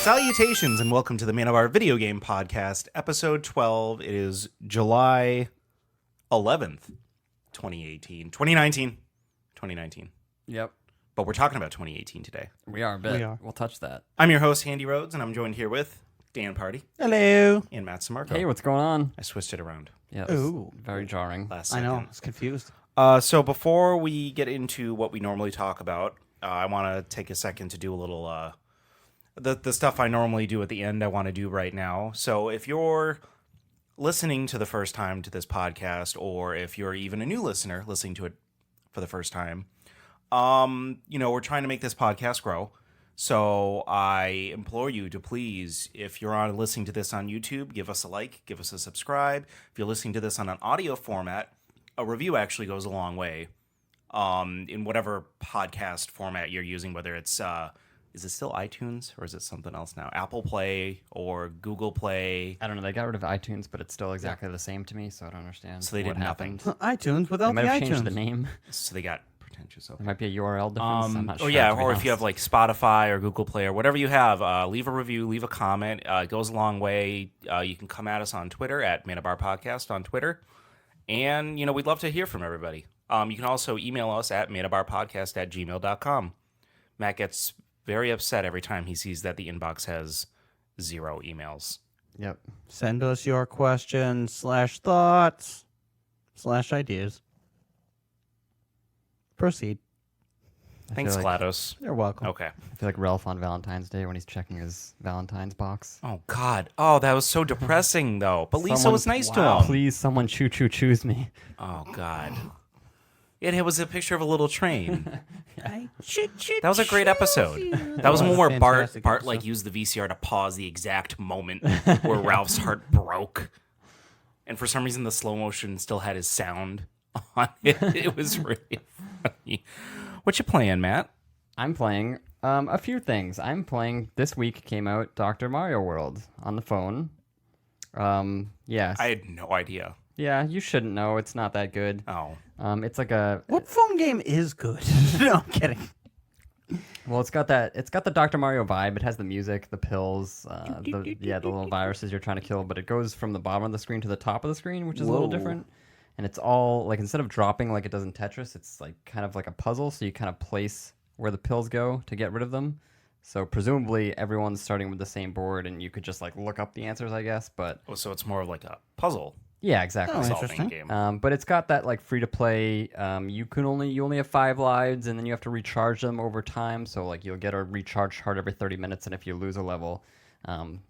Salutations and welcome to the Man of Our Video Game Podcast, episode 12. It is July 11th, 2019. Yep. But we're talking about 2018 today. We are a bit. We are. We'll touch that. I'm your host, Handy Rhodes, and I'm joined here with Dan Party Hello. and Matt Samarco. Hey, what's going on? I switched it around Yeah. Ooh. Very jarring. last I second. know. I was confused. So before we get into what we normally talk about, I want to take a second to do a little... The stuff I normally do at the end, I want to do right now. So if you're listening to the first time to this podcast, or if you're even a new listener listening to it for the first time, we're trying to make this podcast grow. So I implore you to please, if you're listening to this on YouTube, give us a like, give us a subscribe. If you're listening to this on an audio format, a review actually goes a long way. In whatever podcast format you're using, whether it's is it still iTunes or is it something else now? Apple Play or Google Play? I don't know. They got rid of iTunes, but it's still exactly the same to me, so I don't understand. So they did what nothing. happened. iTunes They without the might have iTunes. changed the name. So they got pretentious. Okay. There might be a URL difference. I'm not sure. Or yeah, to be or if you have honest. like Spotify or Google Play or whatever you have, leave a review, leave a comment. It goes a long way. You can come at us on Twitter at Man of Our Podcast on Twitter, and we'd love to hear from everybody. You can also email us at manofourpodcast@gmail.com. Matt gets very upset every time he sees that the inbox has 0 emails. Yep. Send us your questions / thoughts / ideas. Proceed. Thanks, feel like- GLaDOS. You're welcome. Okay. I feel like Ralph on Valentine's Day when he's checking his Valentine's box. Oh, God. Oh, that was so depressing, though. But Lisa Someone- was nice to wow. him. Please, someone choose me. Oh, God. It was a picture of a little train. That was a great episode. That was was one a where Bart fantastic like episode. used the VCR to pause the exact moment where Ralph's heart broke. And for some reason, the slow motion still had his sound on it. It was really funny. What you playing, Matt? I'm playing a few things. I'm playing, this week came out Dr. Mario World on the phone. Yes. I had no idea. Yeah, you shouldn't know. It's not that good. Oh. It's like a... What phone game is good? No, I'm kidding. Well, it's got the Dr. Mario vibe. It has the music, the pills, the little viruses you're trying to kill, but it goes from the bottom of the screen to the top of the screen, which is a little Whoa. different. And it's all, like, instead of dropping like it does in Tetris, it's like kind of like a puzzle, so you kind of place where the pills go to get rid of them. So presumably everyone's starting with the same board, and you could just, like, look up the answers, I guess, but... Oh, so it's more of like a puzzle Yeah, exactly. Oh, solving interesting. game. But it's got that like free to play. You only have 5 lives, and then you have to recharge them over time. So like you'll get a recharge heart every 30 minutes, and if you lose a level,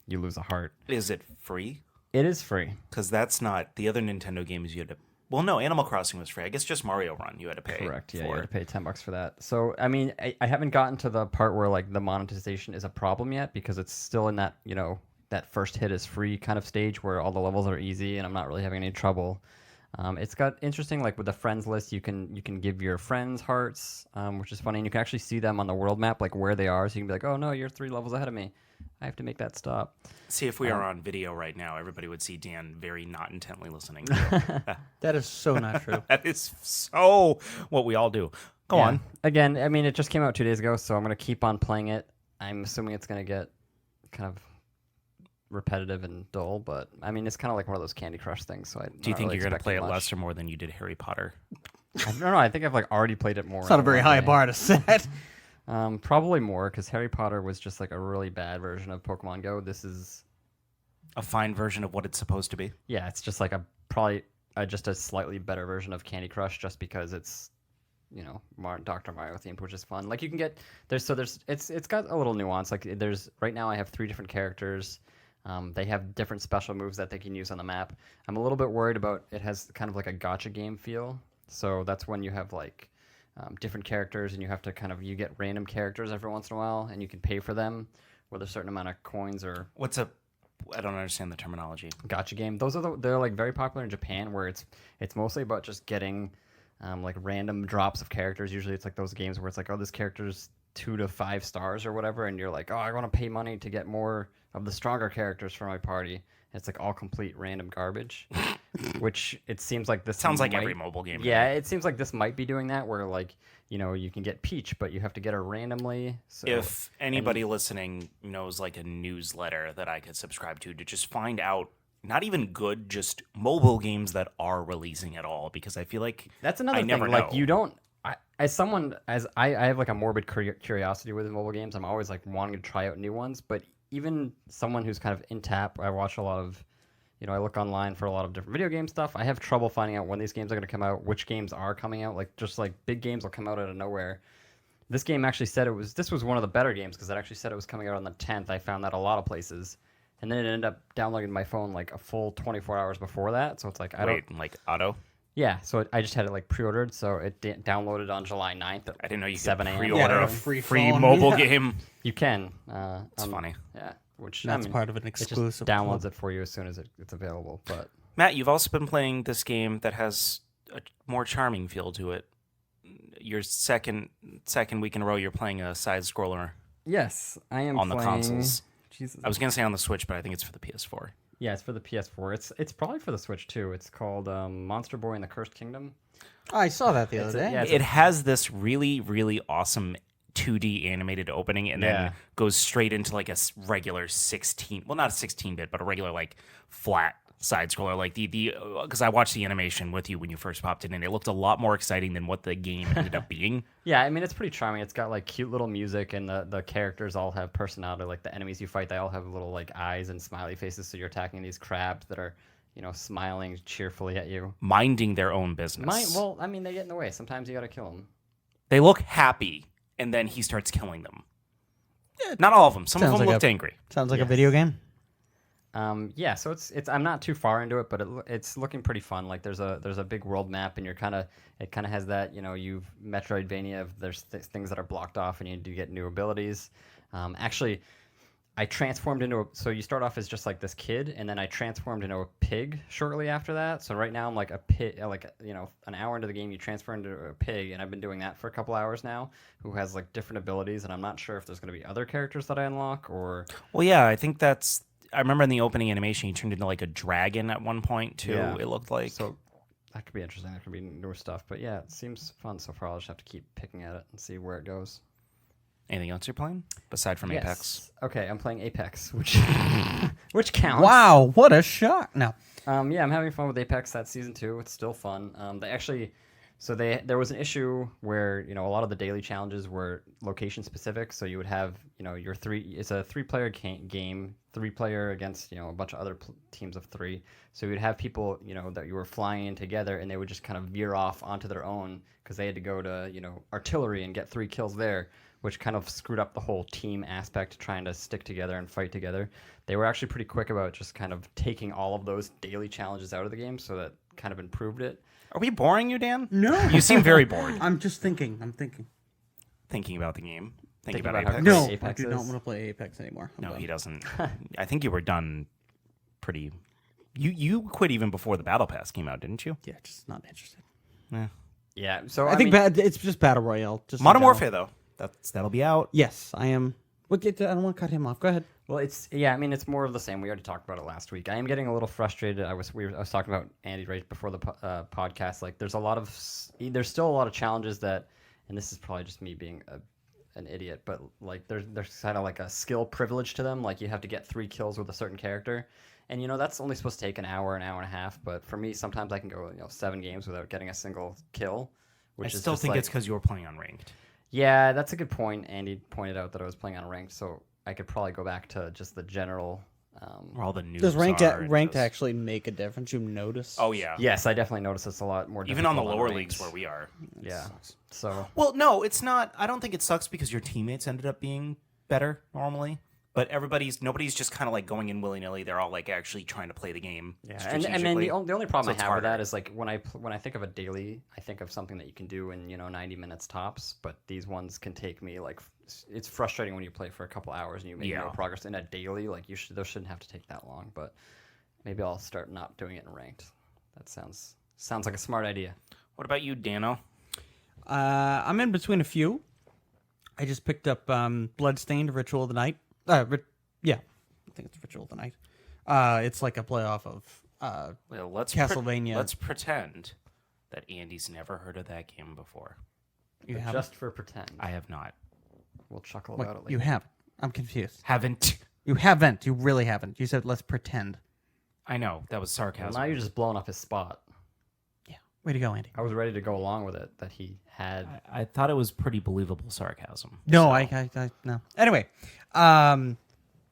you lose a heart. Is it free? It is free. Because that's not... The other Nintendo games you had to... Well, no, Animal Crossing was free. I guess just Mario Run you had to pay. Correct. Yeah, for. you had to pay $10 for that. So I mean, I haven't gotten to the part where like the monetization is a problem yet, because it's still in that that first hit is free kind of stage where all the levels are easy and I'm not really having any trouble. It's got interesting, like with the friends list, you can give your friends hearts, which is funny, and you can actually see them on the world map, like where they are. So you can be like, oh no, you're 3 levels ahead of me. I have to make that stop. See, if we are on video right now, everybody would see Dan very not intently listening. That is so not true. That is so what we all do. Go on. Again, I mean, it just came out 2 days ago, so I'm going to keep on playing it. I'm assuming it's going to get kind of repetitive and dull, but I mean, it's kind of like one of those Candy Crush things. So Do you think you're going to play it less or more than you did Harry Potter? I don't know. I think I've like already played it more. It's not a very high bar to set. Probably more, because Harry Potter was just like a really bad version of Pokemon Go. This is A fine version of what it's supposed to be? yeah, it's just like just a slightly better version of Candy Crush, just because it's Dr. Mario themed, which is fun. Like you can get it's got a little nuance. Like there's right now I have 3 different characters. They have different special moves that they can use on the map. I'm a little bit worried about it has kind of like a gacha game feel. So that's when you have like different characters, and you have to you get random characters every once in a while, and you can pay for them with a certain amount of coins or I don't understand the terminology. gacha game. They're like very popular in Japan, where it's mostly about just getting like random drops of characters. Usually it's like those games where it's like, oh, this character's 2 to 5 stars or whatever, and you're like, oh, I want to pay money to get more of the stronger characters for my party. And it's like all complete random garbage. which it seems like this Sounds like might- every mobile game. Yeah, it seems like this might be doing that, where like you can get Peach, but you have to get her randomly. So If anybody listening knows like a newsletter that I could subscribe to just find out, not even good, just mobile games that are releasing at all, because I feel like that's another I thing. never Like know. you don't. I have like a morbid curiosity with mobile games. I'm always like wanting to try out new ones, but even someone who's kind of in tap, I watch a lot of. I look online for a lot of different video game stuff. I have trouble finding out when these games are going to come out, which games are coming out. Like, just like big games will come out out of nowhere. This game actually said this was one of the better games because it actually said it was coming out on the 10th. I found that a lot of places. And then it ended up downloading my phone like a full 24 hours before that. So it's like, like auto. Yeah, so I just had it like pre-ordered. So it downloaded on July 9th. I didn't know you 7 could a.m. pre-order Yeah, a a free free phone. mobile Yeah. game. You can. It's funny. Yeah, which That's I mean, part of an it exclusive. just downloads it for you as soon as it's available. But Matt, you've also been playing this game that has a more charming feel to it. Your second week in a row, you're playing a side scroller yes, I am on the playing... consoles. Jesus. I was gonna say on the Switch, but I think it's for the PS4. Yeah, it's for the PS4. It's probably for the Switch too. It's called Monster Boy and the Cursed Kingdom. I saw that the other day. yeah, It has this really, really awesome 2D animated opening, and Yeah. then goes straight into like a regular 16. Well, not a 16-bit, but a regular like flat side scroller. Like the because I watched the animation with you when you first popped in, and it looked a lot more exciting than what the game ended up being. Yeah, I mean it's pretty charming. It's got like cute little music, and the characters all have personality. Like the enemies you fight, they all have little like eyes and smiley faces. So you're attacking these crabs that are smiling cheerfully at you. Minding their own business. Well, I mean they get in the way. Sometimes you gotta kill them. They look happy, and then he starts killing them. Not all of them. Some of Sounds them like looked angry. Sounds like a Yes. video game. Yeah, so it's I'm not too far into it, but it's looking pretty fun. Like there's a big world map, and it kind of has that you've Metroidvania of there's things that are blocked off, and you do get new abilities. Actually, I transformed so you start off as just like this kid, and then I transformed into a pig shortly after that. So right now I'm like a pig, like an hour into the game you transfer into a pig, and I've been doing that for a couple hours now. Who has like different abilities, and I'm not sure if there's going to be other characters that I unlock or. Well, yeah, I think that's. I remember in the opening animation, he turned into like a dragon at one point too. Yeah. It looked like. So that could be interesting. That could be newer stuff. But yeah, it seems fun so far. I'll just have to keep picking at it and see where it goes. Anything else you're playing aside from Apex? Okay, I'm playing Apex, which which counts. Wow, what a shock! No, Yeah, I'm having fun with Apex. That's season 2. It's still fun. There was an issue where a lot of the daily challenges were location specific. So you would have your it's a 3-player game, 3-player against a bunch of other teams of 3. So you'd have people that you were flying in together, and they would just kind of veer off onto their own because they had to go to artillery and get 3 kills there, which kind of screwed up the whole team aspect, trying to stick together and fight together. They were actually pretty quick about just kind of taking all of those daily challenges out of the game, so that kind of improved it. Are we boring you, Dan? no. You seem very bored I'm just thinking. I'm thinking. thinking about the game. Thinking Thinking about about how Apex. great No, I Apex do not is. want to play Apex anymore. I'm No, done. he doesn't. I think you were done pretty. You quit even before the Battle Pass came out, didn't you? Yeah, just not interested. Yeah, so I think it's just battle royale. Just Modern in general. Warfare though. That'll be out. Yes, I am. I don't want to cut him off. Go ahead. Well, it's more of the same. We already talked about it last week. I am getting a little frustrated. I was talking about Andy right before the podcast. Like, there's still a lot of challenges that, and this is probably just me being an idiot, but like there's kind of like a skill privilege to them. Like you have to get 3 kills with a certain character, and that's only supposed to take an hour and a half. But for me, sometimes I can go 7 games without getting a single kill. Which I is still just think like, it's because you were playing on ranked. Yeah, that's a good point. Andy pointed out that I was playing on ranked, so I could probably go back to just the general. Where all the news Does ranked are and ranked just- actually make a difference? You notice? Oh yeah. Yes, I definitely notice it's a lot more. Even on the difficult lower ranked. leagues where we are. Yeah. So Well, no, it's not. I don't think it sucks because your teammates ended up being better normally. But nobody's just kind of like going in willy nilly. They're all like actually trying to play the game. yeah, and strategically. then the only problem So I it's have with that harder. is like when I think of a daily, I think of something that you can do in 90 minutes tops. But these ones can take me like it's frustrating when you play for a couple hours and you make no Yeah. progress in a daily. Like those shouldn't have to take that long. But maybe I'll start not doing it in ranked. That sounds like a smart idea. What about you, Dano? I'm in between a few. I just picked up Bloodstained Ritual of the Night. Yeah, I think it's Ritual of the Night. It's like a playoff of Well, Castlevania. let's pretend that Andy's never heard of that game before. You have Just for pretend. I have not. We'll chuckle about it later. You haven't. I'm confused. Haven't. You haven't. You really haven't. You said let's pretend. I know that was Well, sarcasm. now you're just blowing up his spot. Yeah. Way to go, Andy. I was ready to go along with it, that he had... I thought it was pretty believable sarcasm. No, so. I no. Anyway,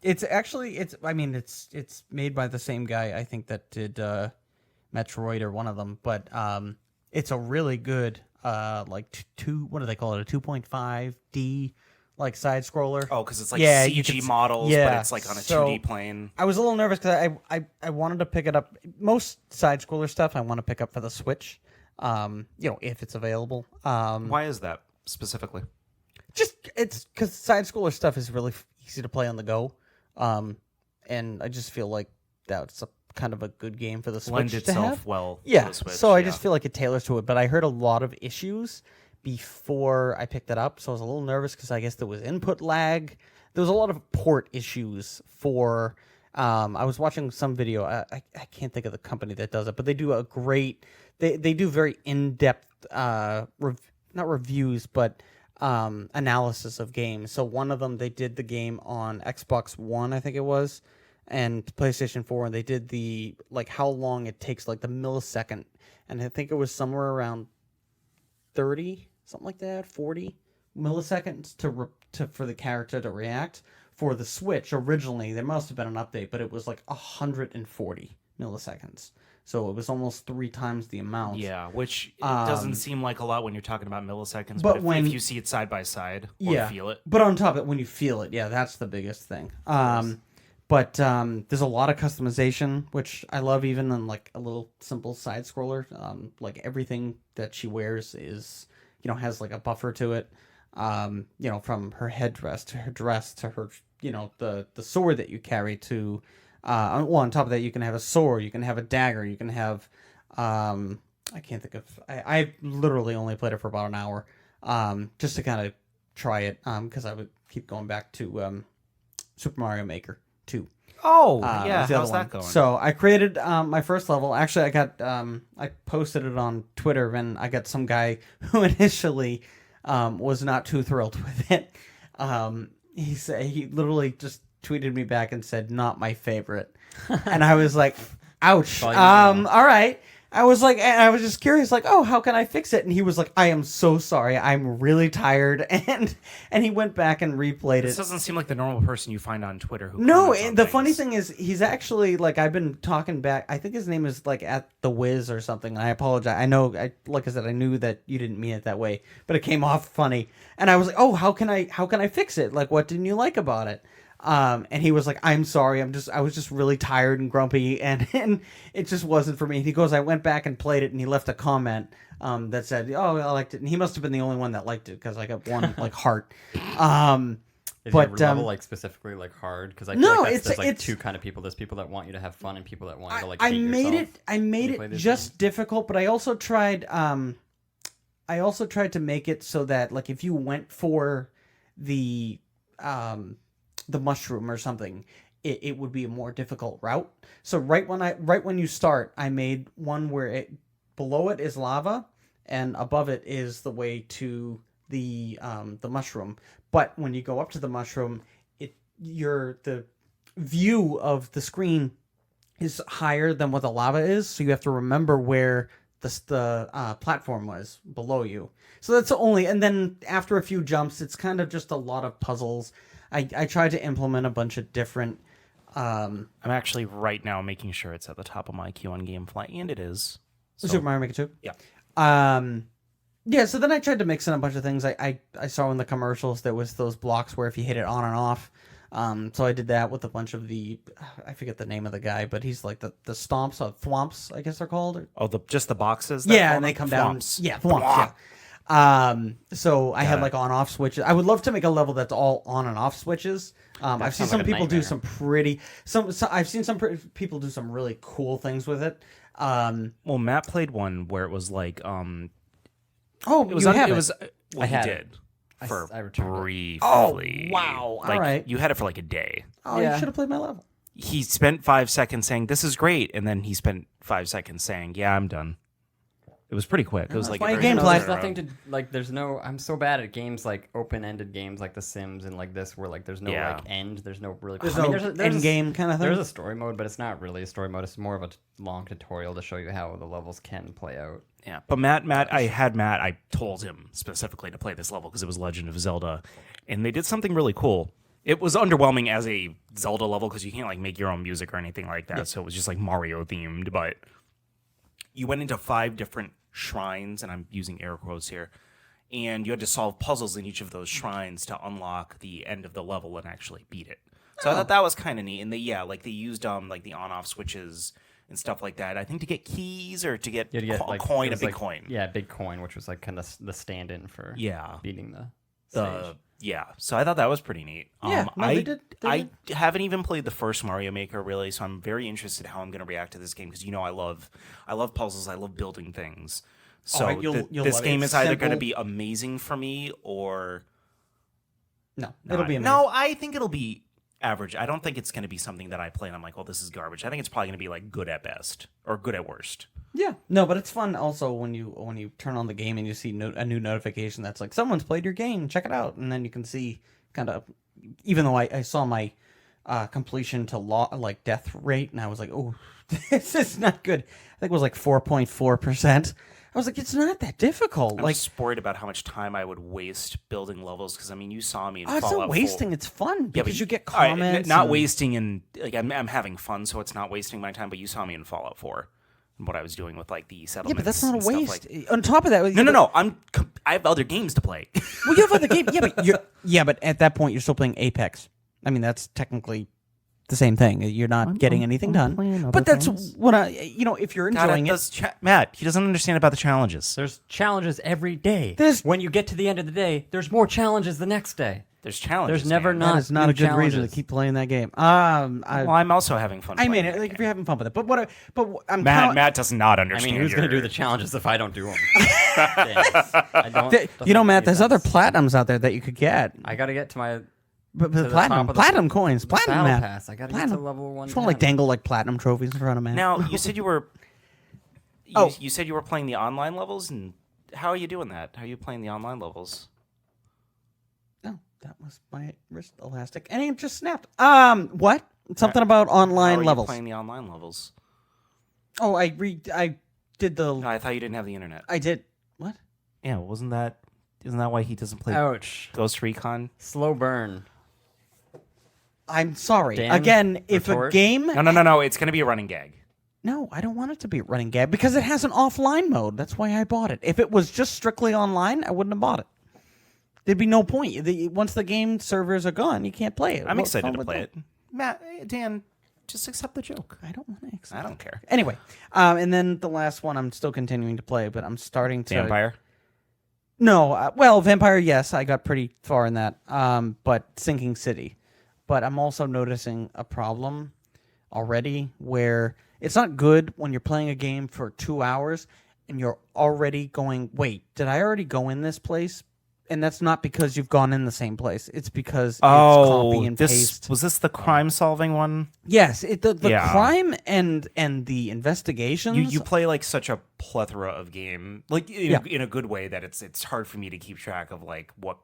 it's actually it's made by the same guy I think that did Metroid or one of them, but it's a really good like two what do they call it, a 2.5D like side scroller. Oh, because it's like Yeah, you CG can models, yeah, but it's like on a so- 2D plane. I was a little nervous because I wanted to pick it up. Most side scroller stuff I want to pick up for the Switch, if it's available. Why is that specifically? Just it's because side scroller stuff is really easy to play on the go, and I just feel like that's a kind of a good game for the Switch Lend to itself have. well. Yeah, to the Switch, so I just feel like it tailors to it. But I heard a lot of issues before I picked it up, so I was a little nervous because I guess there was input lag. There was a lot of port issues for. I was watching some video. I can't think of the company that does it, but they do a great. They do very in-depth not reviews, but analysis of games. So one of them, they did the game on Xbox One, I think it was, and PlayStation 4, and they did the like how long it takes, like the millisecond, and I think it was somewhere around 30, something like that, 40 milliseconds to for the character to react. For the Switch, originally there must have been an update, but it was like 140 milliseconds. So it was almost 3 times the amount. Yeah, which it doesn't seem like a lot when you're talking about milliseconds, but but if you see it side by side or feel it. But on top of it, when you feel it, yeah, that's the biggest thing. But there's a lot of customization, which I love, even in like a little simple side scroller. Like everything that she wears is, has like a buffer to it. From her headdress to her dress to her, the sword that you carry to, on top of that, you can have a sword, you can have a dagger, you can have, I can't think of, I literally only played it for about an hour, just to kind of try it, because I would keep going back to, Super Mario Maker 2. Oh, Yeah, how's that going? So I created my first level. Actually, I posted it on Twitter, and I got some guy who initially was not too thrilled with it. He literally just tweeted me back and said, "Not my favorite," and I was like, "Ouch." All right. I was just curious, like, oh, how can I fix it? And he was like, I am so sorry. I'm really tired. And he went back and replayed This it. doesn't seem like the normal person you find on Twitter who No, comments on the things. funny thing is, he's actually, like, I've been talking back. I think his name is, like, at the Wiz or something. And I apologize. I know, like I said, I knew that you didn't mean it that way, but it came off funny. And I was like, oh, how can I fix it? Like, what didn't you like about it? And he was like, I'm sorry. I was just really tired and grumpy, and it just wasn't for me. And he goes, I went back and played it, and he left a comment, that said, oh, I liked it. And he must have been the only one that liked it, because I got one, like, heart. Is but, your level like specifically like hard? Because I feel no, like there's like it's two kind of people. There's people that want you to have fun, and people that want you to like. I hate made yourself. I made play it this just difficult, but I also tried to make it so that, like, if you went for the mushroom or something, it would be a more difficult route. So right when you start, I made one where below it is lava, and above it is the way to the mushroom. But when you go up to the mushroom, the view of the screen is higher than what the lava is, so you have to remember where the platform was below you. So that's and then after a few jumps, it's kind of just a lot of puzzles. I tried to implement a bunch of different. I'm actually right now making sure it's at the top of my queue on GameFly, and it is. So, Super Mario Maker 2? Yeah. Yeah, so then I tried to mix in a bunch of things. I saw in the commercials there was those blocks where if you hit it on and off. So I did that with a bunch of I forget the name of the guy, but he's like the stomps or thwomps, I guess they're called. Oh, just the boxes? Yeah, and they come down. Yeah, thwomps, yeah. So I had like on-off switches. I would love to make a level that's all on and off switches. I've seen some people do some I've seen some people do some really cool things with it. Well, Matt played one where it was like Oh, it was you have it it. was I he had did it. for I returned it. briefly. Oh, wow. Like, All right. you had it for like a day. Oh, Yeah. you should have played my level. he spent 5 seconds saying, "This is great," and then he spent 5 seconds saying, "Yeah, I'm done." It was pretty quick. It was like why a you very gameplay. short There's nothing turnaround. to like. There's no. I'm so bad at games like open-ended games like The Sims and like this, where like there's no Yeah. like end. There's no really. There's I mean, no there's end game kind of thing. There's a story mode, but it's not really a story mode. It's more of a long tutorial to show you how the levels can play out. Yeah, but I told him specifically to play this level because it was Legend of Zelda, and they did something really cool. It was underwhelming as a Zelda level because you can't like make your own music or anything like that, so it was just like Mario themed. But you went into 5 different shrines, and I'm using air quotes here, and you had to solve puzzles in each of those shrines to unlock the end of the level and actually beat it. So I thought that was kind of neat, and they used like the on-off switches and stuff like that. I think to get keys or to get, You had to get a like coin, it a was, big like- coin. Yeah, big coin, which was like kind of the stand-in for Yeah. beating the stage. Yeah, so I thought that was pretty neat. Yeah, no, I they did- they haven't even played the first Mario Maker really, so I'm very interested how I'm going to react to this game because I love puzzles, I love building things. So you'll this love it. game It's is either going to simple. be amazing for me or No, it'll be amazing. No, I think it'll be average. I don't think it's going to be something that I play and I'm like, "Oh, this is garbage." I think it's probably going to be like good at best or good at worst. Yeah, no, but it's fun also when you turn on the game and you see a new notification that's like someone's played your game, check it out, and then you can see kind of, even though I saw my completion to like death rate, and I was like, oh, this is not good. I think it was like 4.4%. I was like, it's not that difficult. I'm Like, just worried about how much time I would waste building levels because I mean, you saw me in it's Fallout not 4. wasting. It's fun Yeah, because but you get all right, comments. not and- wasting and like I'm having fun, so it's not wasting my time. But you saw me in Fallout 4 and what I was doing with like the Yeah, settlements. but that's not a and stuff waste. Like... On top of that, No. I have other games to play. Well, you have other games. But at that point, you're still playing Apex. I mean, that's technically the same thing. You're not getting anything done. But that's what if you're enjoying Matt, he doesn't understand about the challenges. There's challenges every day. There's- When you get to the end of the day, there's more challenges the next day. There's challenges. There's never man. not that is not new a good reason to challenges. keep playing that game. Well, I'm also having fun. I mean, playing that like if game. you're having fun with it, but I'm Matt does not I understand. mean, who's going to do your- the challenges if I don't do them? I don't. Matt, there's other platinums out there that you could get. I got to get to my But the platinum, top of the- platinum coins, platinum, battle Matt. pass. I got to get to Platinum. level 1. Just want to like dangle like platinum trophies in front of Matt. Now you said you were. Oh. You said you were playing the online levels, and how are you doing that? How are you playing the online levels? No, that was my wrist elastic, and it just snapped. What? Something about How online are you levels. playing the online levels? Oh, I did the. No, I thought you didn't have the internet. I did. What? Yeah, isn't that why he doesn't play Ouch. Ghost Recon? Slow burn. I'm sorry. Dan, Again, if a retort? game. No. It's going to be a running gag. No, I don't want it to be a running gag because it has an offline mode. That's why I bought it. If it was just strictly online, I wouldn't have bought it. There'd be no point. Once the game servers are gone, you can't play it. I'm What's excited wrong to with play that? it. Matt, Dan, just accept the joke. I don't want to accept. I don't care. Anyway, and then the last one I'm still continuing to play, but I'm starting to. Vampire. No, well, Vampire, yes, I got pretty far in that. But Sinking City. But I'm also noticing a problem already where it's not good when you're playing a game for 2 hours and you're already going, wait, did I already go in this place? And that's not because you've gone in the same place. It's because it's copy and paste. Was this the crime solving one? Yes, the Yeah. crime and the investigations. You play like such a plethora of game, like in a good way that it's hard for me to keep track of like what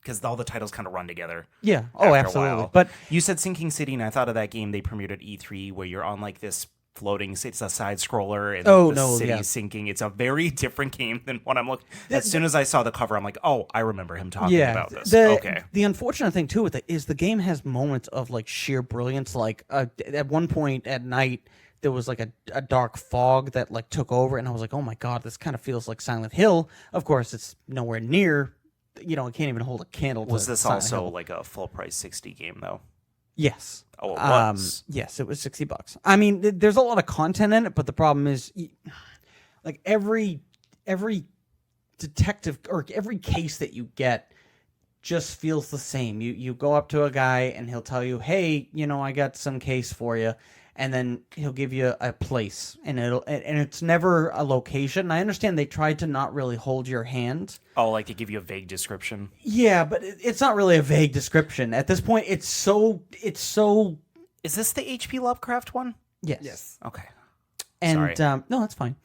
because all the titles kind of run together. Yeah. after Oh, a absolutely. while. But You said Sinking City, and I thought of that game they premiered at E3 where you're on like this floating. It's a side scroller, and Oh, the no, city's yeah. sinking. It's a very different game than what I'm looking. As soon as I saw the cover, I'm like, oh, I remember him talking about this. Okay. The unfortunate thing too with it is the game has moments of like sheer brilliance. Like at one point at night, there was like a dark fog that like took over, and I was like, oh my god, this kind of feels like Silent Hill. Of course, it's nowhere near. It can't even hold a candle. Was to this Silent also Hill. like a full price 60 game though? Yes. Oh, it was. Yes, it was $60. I mean, there's a lot of content in it, but the problem is, like every detective or every case that you get just feels the same. You go up to a guy and he'll tell you, "Hey, I got some case for you," and then he'll give you a place, and it's never a location. I understand they tried to not really hold your hand. Oh, like to give you a vague description. Yeah, but it's not really a vague description. At this point, it's so Is this the H.P. Lovecraft one? Yes. Okay. And Sorry. no, that's fine.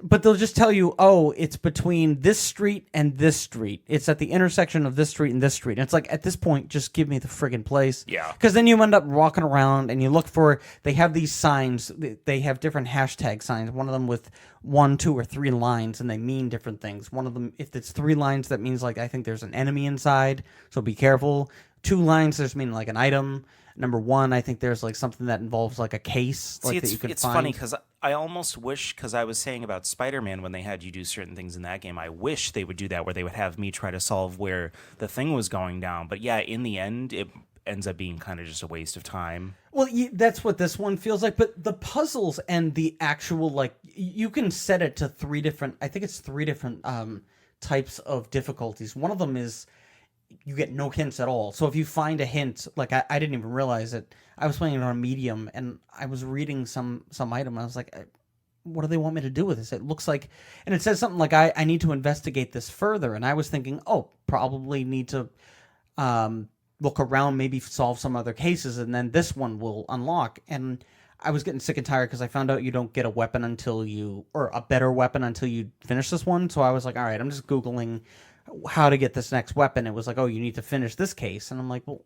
But they'll just tell you, it's between this street and this street. It's at the intersection of this street and this street. And it's like, at this point, just give me the friggin' place. Yeah. Because then you end up walking around and you look for. They have these signs. They have different hashtag signs. One of them with 1, 2, or 3 lines, and they mean different things. One of them, if it's 3 lines, that means like I think there's an enemy inside. So be careful. 2 lines, there's meaning like an item. Number 1, I think there's like something that involves like a case, like that you can it's find. funny because I almost wish, because I was saying about Spider-Man when they had you do certain things in that game, I wish they would do that where they would have me try to solve where the thing was going down. But yeah, in the end, it ends up being kind of just a waste of time. Well, that's what this one feels like. But the puzzles and the actual, like, you can set it to 3 different, I think it's 3 different types of difficulties. One of them is you get no hints at all. So if you find a hint, like I didn't even realize it. I was playing it on medium and I was reading some item. And I was like, what do they want me to do with this? It looks like, and it says something like, I need to investigate this further. And I was thinking, probably need to look around, maybe solve some other cases, and then this one will unlock. And I was getting sick and tired because I found out you don't get a weapon or a better weapon until you finish this one. So I was like, all right, I'm just Googling how to get this next weapon. It was like, you need to finish this case. And I'm like, well,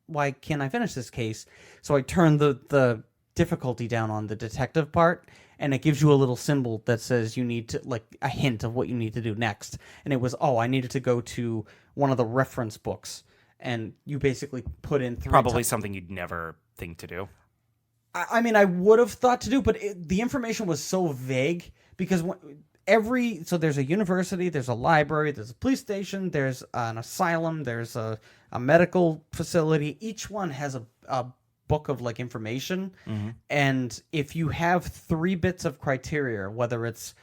why can't I finish this case? So I turned the difficulty down on the detective part, and it gives you a little symbol that says you need to, like, a hint of what you need to do next. And it was, I needed to go to one of the reference books, and you basically put in 3 Probably something you'd never think to do. I mean, I would have thought to do, but the information was so vague because so there's a university, there's a library, there's a police station, there's an asylum, there's a medical facility. Each one has a book of like information. Mm-hmm. And if you have 3 bits of criteria, whether it's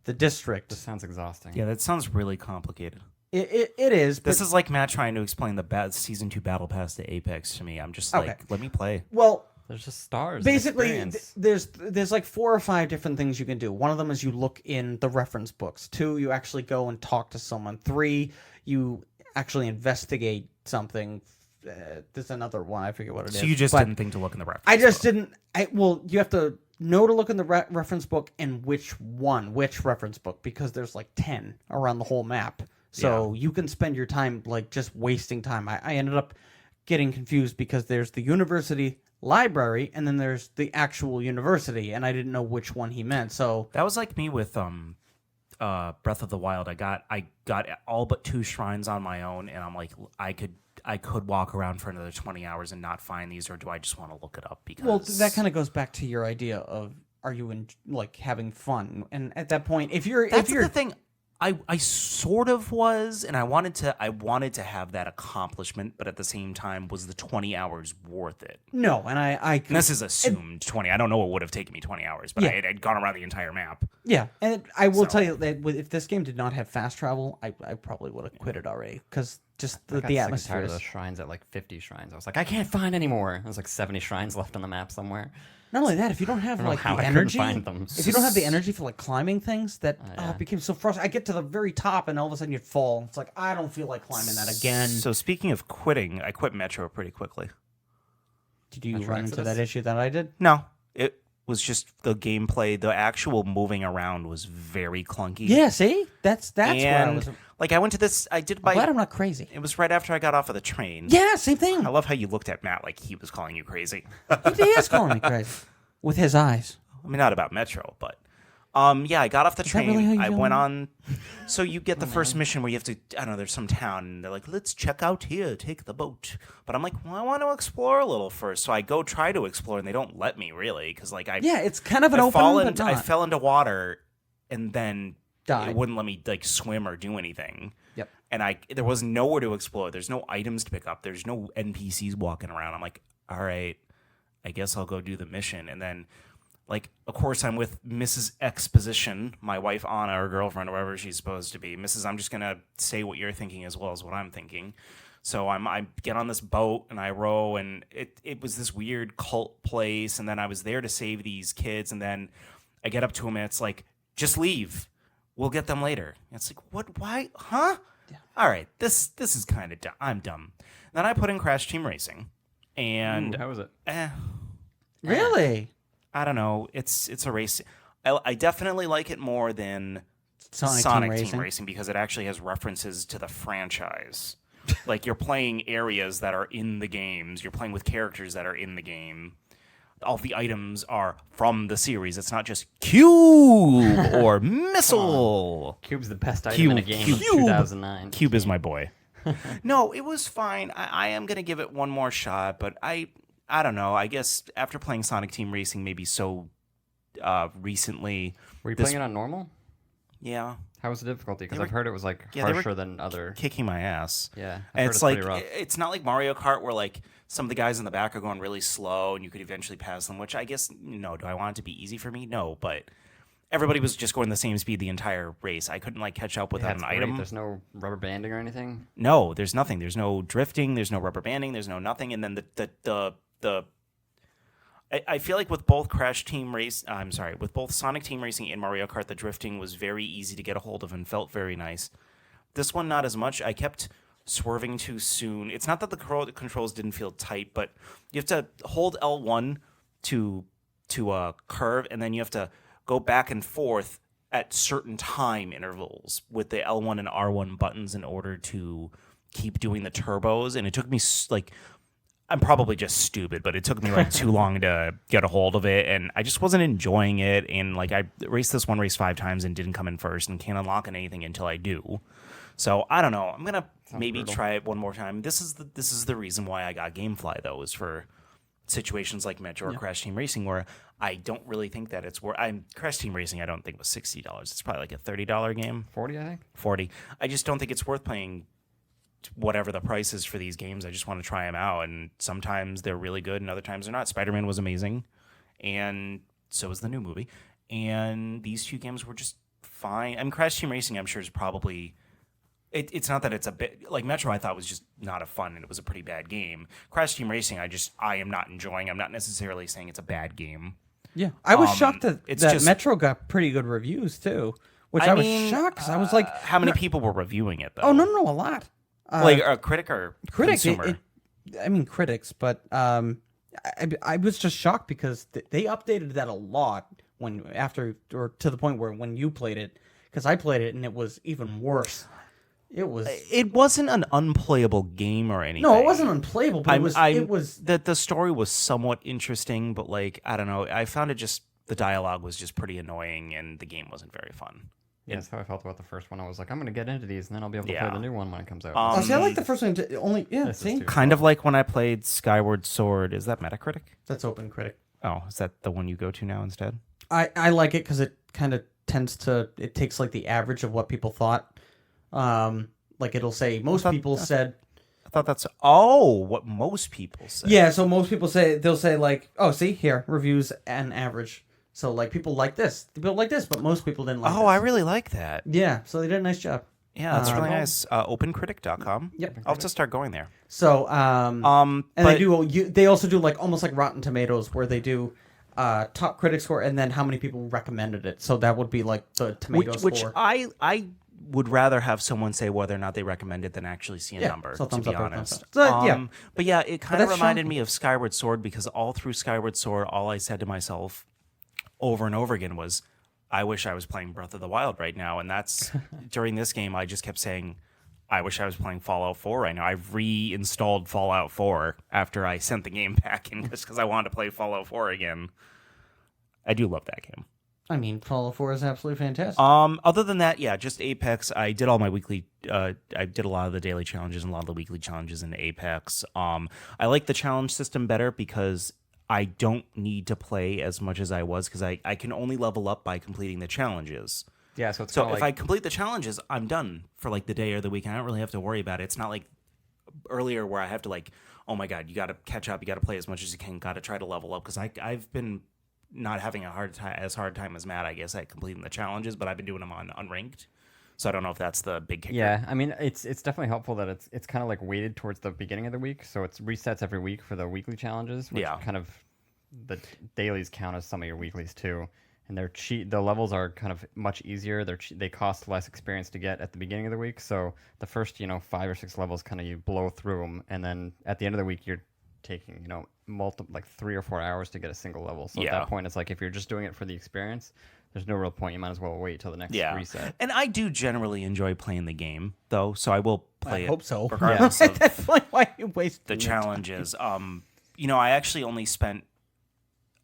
the district. This sounds exhausting. Yeah, that sounds really complicated. It is. This is like Matt trying to explain the Season 2 Battle Pass to Apex to me. I'm just Okay. like, let me play. Well, There's just stars. basically, there's like 4 or 5 different things you can do. One of them is you look in the reference books. 2, you actually go and talk to someone. 3, you actually investigate something. There's another one. I forget what it is. So you just But didn't think to look in the reference I just book. didn't. Well, you have to know to look in the reference book and which reference book, because there's like 10 around the whole map. So you can spend your time like just wasting time. I ended up getting confused because there's the university library and then there's the actual university, and I didn't know which one he meant. So That was like me with Breath of the Wild. I got all but 2 shrines on my own, and I'm like, I could walk around for another 20 hours and not find these, or do I just want to look it up? Because that kind of goes back to your idea of, are you like having fun? And at that point, if you're the thing. I sort of was, and I wanted to have that accomplishment, but at the same time, was the 20 hours worth it? no, and And this is assumed 20. I don't know what would have taken me 20 hours, but Yeah. I'd gone around the entire map. yeah, and I will So- tell you that if this game did not have fast travel, I probably would have quit it already, because just I got the sick and atmosphere. tired of those shrines at like 50 shrines. I was like, I can't find any more. There's like 70 shrines left on the map somewhere. Not only that, if you don't have I don't know like how the I couldn't energy, find them. if you don't have the energy for like climbing things, that yeah. it became so frustrating. I get to the very top, and all of a sudden you'd fall. It's like, I don't feel like climbing that again. So speaking of quitting, I quit Metro pretty quickly. Did you Metro run into Exodus? that issue that I did? No, it was just the gameplay. The actual moving around was very clunky. Yeah, see, that's where I and was. like I went to this. I did I'm glad by. I'm not crazy. It was right after I got off of the train. Yeah, same thing. I love how you looked at Matt like he was calling you crazy. He is calling me crazy with his eyes. I mean, not about Metro, but yeah, I got off the that train. really how you I feel went now? on. So you get the first mission where you have to. I don't know. There's some town, and they're like, "Let's check out here. Take the boat." But I'm like, "Well, I want to explore a little first." So I go try to explore, and they don't let me really because like Yeah, it's kind of an I open, fall but into, not. I fell into water, and then Died. it wouldn't let me like swim or do anything. Yep. And there was nowhere to explore. There's no items to pick up. There's no NPCs walking around. I'm like, all right, I guess I'll go do the mission. And then, like, of course, I'm with Mrs. Exposition, my wife Anna, or girlfriend, or whatever she's supposed to be. Mrs. I'm just gonna say what you're thinking as well as what I'm thinking. So I get on this boat and I row, and it was this weird cult place. And then I was there to save these kids, and then I get up to them and it's like, just leave. We'll get them later. And it's like, what? Why? Huh? Yeah. All right. This is kind of dumb. I'm dumb. Then I put in Crash Team Racing, And Ooh, how was it? Really? I don't know. It's a race. I definitely like it more than Sonic Team Racing because it actually has references to the franchise. Like you're playing areas that are in the games. You're playing with characters that are in the game. All the items are from the series. It's not just Cube or Missile. Cube's the best item in a game of 2009. Cube is my boy. No, it was fine. I am going to give it one more shot, but I don't know. I guess after playing Sonic Team Racing maybe so recently. Were you playing it on normal? Yeah. How was the difficulty? Because I've heard it was like they were harsher than other. Kicking my ass. Yeah, I've And heard it's like pretty rough. it's not like Mario Kart where like some of the guys in the back are going really slow and you could eventually pass them, which I guess no, do I want it to be easy for me? No, but everybody was just going the same speed the entire race. I couldn't like catch up without it's an great. item. There's no rubber banding or anything. No, there's nothing. There's no drifting, there's no rubber banding, there's no nothing. And then the I feel like with both with both Sonic Team Racing and Mario Kart, the drifting was very easy to get a hold of and felt very nice. This one, not as much. I kept swerving too soon. It's not that the controls didn't feel tight, but you have to hold L1 to curve, and then you have to go back and forth at certain time intervals with the L1 and R1 buttons in order to keep doing the turbos. And it took me I'm probably just stupid, but it took me like too long to get a hold of it, and I just wasn't enjoying it. And like I raced this one race 5 times and didn't come in first, and can't unlock anything until I do. So I don't know. I'm gonna maybe brutal. try it one more time. This is the reason why I got GameFly though, is for situations like Metro or Crash Team Racing, where I don't really think that it's worth. Crash Team Racing, I don't think was $60. It's probably like a $30 game. 40, I think. 40. I just don't think it's worth paying whatever the price is for these games. I just want to try them out, and sometimes they're really good and other times they're not. Spider-Man was amazing, and so was the new movie, and these 2 games were just fine. I mean, Crash Team Racing I'm sure is probably it's not that it's a bit like Metro. I thought was just not a fun, and it was a pretty bad game. Crash Team Racing I am not enjoying. I'm not necessarily saying it's a bad game. Yeah, I was shocked that it's just- Metro got pretty good reviews too, which I was shocked because I was like, how many people were reviewing it though? oh no, a lot. Like a critic or Critics, consumer? I mean critics, but I was just shocked because they updated that a lot to the point where when you played it, because I played it and it was even worse. It wasn't an unplayable game or anything. no, it wasn't unplayable, but it was the story was somewhat interesting, but like I don't know, I found the dialogue was just pretty annoying, and the game wasn't very fun. Yeah, that's how I felt about the first one. I was like, I'm going to get into these, and then I'll be able to Yeah. play the new one when it comes out. see, I like the first one only. Yeah, This is see, too- Kind of like when I played Skyward Sword. Is that Metacritic? that's Open Critic. Oh, is that the one you go to now instead? I like it because it kind of it takes like the average of what people thought. Like it'll say most people said. I thought that's what most people say. Yeah, so most people they'll say like, oh, see here, reviews and average. So like people like this, but most people didn't like this. Oh, I really like that. Yeah, so they did a nice job. Yeah, that's really nice. OpenCritic.com. Yep. I'll have to start going there. So and but- they also do like almost like Rotten Tomatoes where they do top critic score and then how many people recommended it. So that would be like the tomato which score. I would rather have someone say whether or not they recommend it than actually see a number, so to thumbs be up or thumbs honest. down. So, yeah. But yeah, it kind of that's reminded shocking. me of Skyward Sword, because all through Skyward Sword, all I said to myself over and over again was, I wish I was playing Breath of the Wild right now. And that's during this game, I just kept saying, I wish I was playing Fallout 4 right now. I've reinstalled Fallout 4 after I sent the game back in just because I wanted to play Fallout 4 again. I do love that game. I mean, Fallout 4 is absolutely fantastic. Other than that, yeah, just Apex. I did all my weekly. I did a lot of the daily challenges and a lot of the weekly challenges in Apex. I like the challenge system better because I don't need to play as much as I was, because I can only level up by completing the challenges. Yeah, so it's So kinda if like, I complete the challenges, I'm done for like the day or the week. I don't really have to worry about it. It's not like earlier where I have to like, oh my god, you got to catch up, you got to play as much as you can, got to try to level up, because I've been not having a hard time as Matt, I guess, at completing the challenges, but I've been doing them on unranked. So I don't know if that's the big kicker. yeah, I mean, it's definitely helpful that it's kind of like weighted towards the beginning of the week, so it's resets every week for the weekly challenges, which Yeah. kind of the dailies count as some of your weeklies too. And they're cheap. The levels are kind of much easier. They cost less experience to get at the beginning of the week. So the first 5 or 6 levels, kind of you blow through them, and then at the end of the week you're taking, like 3 or 4 hours to get a single level. So at Yeah. that point, it's like if you're just doing it for the experience, there's no real point. You might as well wait till the next reset. And I do generally enjoy playing the game, though, so I will play I it. hope so. Regardless At of that point, why you waste the your time? challenges. I actually only spent.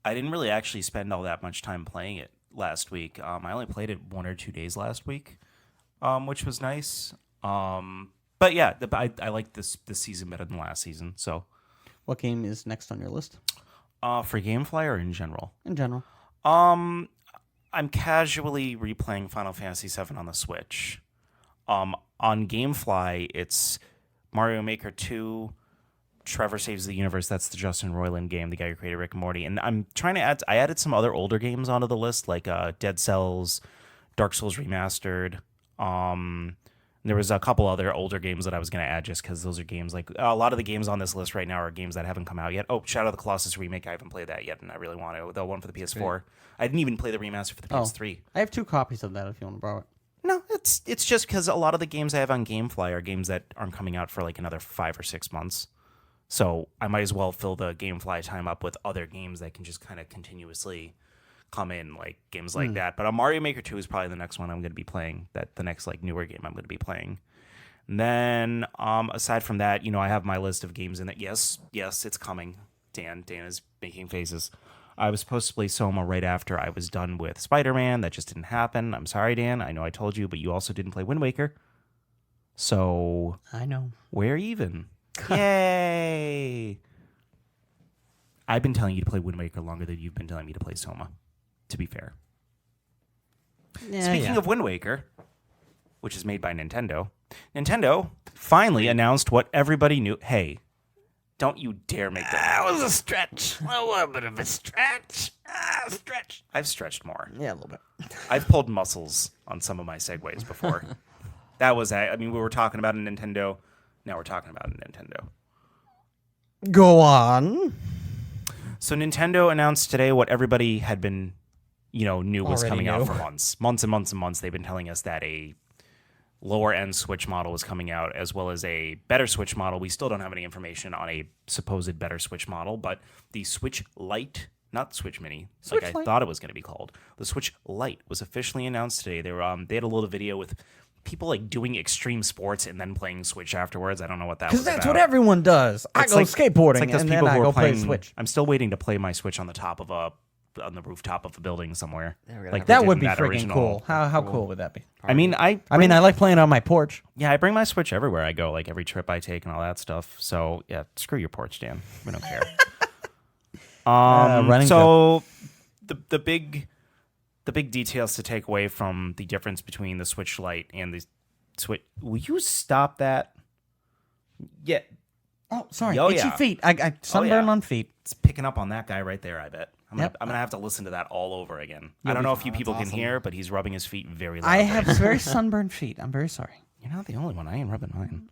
I didn't really actually spend all that much time playing it last week. I only played it 1 or 2 days last week, which was nice. But yeah, I like this season better than last season. So, What game is next on your list for GameFly or in general, in general? I'm casually replaying Final Fantasy VII on the Switch. On GameFly, it's Mario Maker 2. Trevor Saves the Universe. That's the Justin Roiland game, the guy who created Rick and Morty. And I'm trying to add. I added some other older games onto the list, like Dead Cells, Dark Souls Remastered. There was a couple other older games that I was going to add just because those are games like a lot of the games on this list right now are games that haven't come out yet. Oh, Shadow of the Colossus remake. I haven't played that yet, and I really want to. The one for the PS4. I didn't even play the remaster for the PS3. I have 2 copies of that if you want to borrow it. No, it's just because a lot of the games I have on GameFly are games that aren't coming out for like another 5 or 6 months. So I might as well fill the GameFly time up with other games that can just kind of continuously come in, like games like that. But Mario Maker 2 is probably the next one I'm going to be playing. The next like newer game I'm going to be playing. And then aside from that, I have my list of games in that. Yes, it's coming. Dan is making faces. I was supposed to play Soma right after I was done with Spider-Man. That just didn't happen. I'm sorry, Dan. I know I told you, but you also didn't play Wind Waker. So I know. we're even. Yay! I've been telling you to play Wind Waker longer than you've been telling me to play Soma, to be fair. Speaking of Wind Waker, which is made by Nintendo finally announced what everybody knew. Hey, don't you dare make that. That was a stretch. A little bit of a stretch. Stretch. I've stretched more. Yeah, a little bit. I've pulled muscles on some of my segues before. We were talking about a Nintendo. Now we're talking about a Nintendo. Go on. So Nintendo announced today what everybody had been, knew was Already coming out knew. for months and months and months. They've been telling us that a lower end Switch model was coming out, as well as a better Switch model. We still don't have any information on a supposed better Switch model, but the Switch Lite, not Switch Mini, Switch I Lite. thought it was going to be called, the Switch Lite was officially announced today. They had a little video with people like doing extreme sports and then playing Switch afterwards. I don't know what that was Because that's about. what everyone does. I It's go like- skateboarding it's like those and people then I who are go play playing Switch. I'm still waiting to play my Switch on the rooftop of a building somewhere. Yeah, we're gonna Like have they That did would in be freaking original- cool. How cool would that be? I mean, I like playing it on my porch. I bring my Switch everywhere I go, like every trip I take and all that stuff. So yeah, screw your porch, Dan. We don't care. running So the big details to take away from the difference between the Switch Lite and the Switch. Will you stop that? Yeah, Oh, sorry. Oh, Itchy yeah. feet. I sunburn yeah. on feet. it's picking up on that guy right there. I bet. I'm Yep. gonna have to listen to that all over again. I don't know if you people can hear, but he's rubbing his feet very loudly. I have very sunburned feet. I'm very sorry. You're not the only one. I ain't rubbing mine.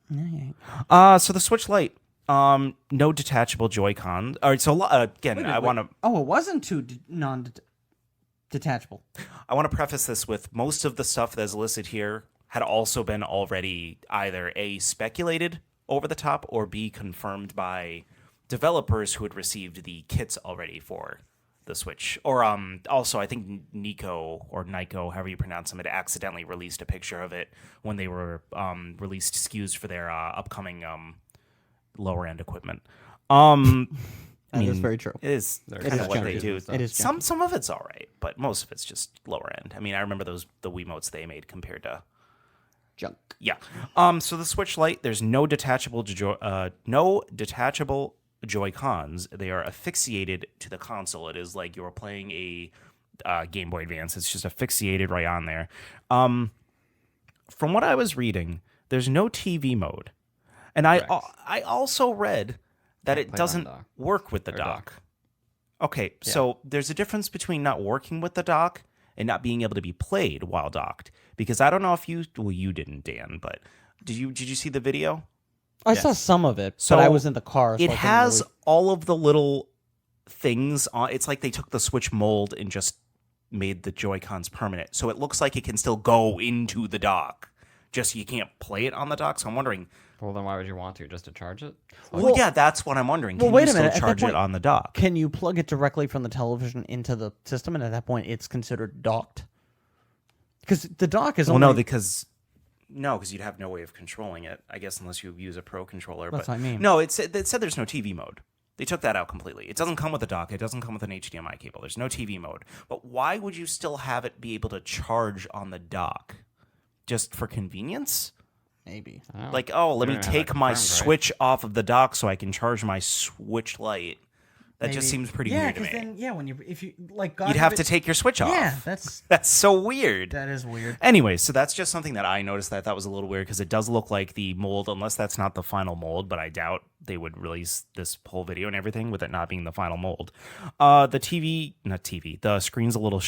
Yeah. So the Switch Lite, no detachable Joy-Con. All right. So again, I want to. Oh, it wasn't too non-detachable. I want to preface this with most of the stuff that's listed here had also been already either A, speculated over the top, or B, confirmed by developers who had received the kits already for the Switch. Or also, I think Nico, however you pronounce them, had accidentally released a picture of it when they were released SKUs for their upcoming lower-end equipment. That is very true. It is They're kind kind of of what they junky do. and stuff. It is Some of it's all right, but most of it's just lower end. I mean, I remember the Wiimotes they made compared to Junk. yeah. So the Switch Lite, there's no detachable Joy-Cons. They are asphyxiated to the console. It is like you're playing a Game Boy Advance. It's just asphyxiated right on there. From what I was reading, there's no TV mode, and I also read that it play it on doesn't dock. work with the Or dock. dock. Okay, so there's a difference between not working with the dock and not being able to be played while docked. Because I don't know if you didn't, Dan, but did you see the video? I saw some of it, So but I was in the car. So It I couldn't has really- all of the little things on. It's like they took the Switch mold and just made the Joy-Cons permanent. So it looks like it can still go into the dock. Just you can't play it on the dock. So I'm wondering. Well, then why would you want to? Just to charge it? Well, yeah, that's what I'm wondering. Well, Can wait you a minute. still At that charge point, it on the dock? Can you plug it directly from the television into the system, and at that point, it's considered docked? Because the dock is Well, only... no, because you'd have no way of controlling it, I guess, unless you use a pro controller. That's but what I mean. No, it said there's no TV mode. They took that out completely. It doesn't come with a dock. It doesn't come with an HDMI cable. There's no TV mode. But why would you still have it be able to charge on the dock? Just for convenience? Maybe. Like, oh, let me don't have take that my confirmed, right? Switch off of the dock so I can charge my Switch Lite. That just Maybe. seems pretty Yeah, weird to me. because then, when if you like, God You'd have to forbid- take your Switch off. Yeah, That's so weird. that is weird. Anyway, so that's just something that I noticed that I thought was a little weird because it does look like the mold, unless that's not the final mold, but I doubt they would release this whole video and everything with it not being the final mold. The screen's a little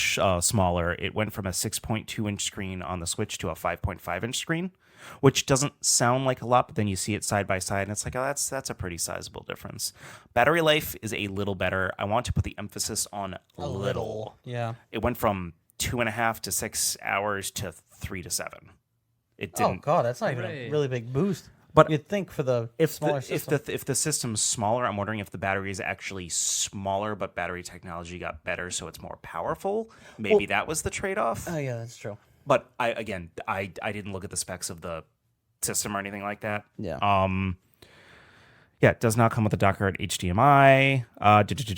smaller. It went from a 6.2-inch screen on the Switch to a 5.5-inch screen, which doesn't sound like a lot, but then you see it side by side, and it's like, oh, that's a pretty sizable difference. Battery life is a little better. I want to put the emphasis on little. Yeah. It went from 2.5 to 6 hours to 3 to 7. It Oh didn't. God, that's not even a Hooray. really big boost. But You'd think for the smaller system. if the system's smaller, I'm wondering if the battery is actually smaller, but battery technology got better, so it's more powerful. Maybe that was the trade-off. Oh yeah, that's true. But I didn't look at the specs of the system or anything like that. Yeah. Yeah, it does not come with a dock or HDMI.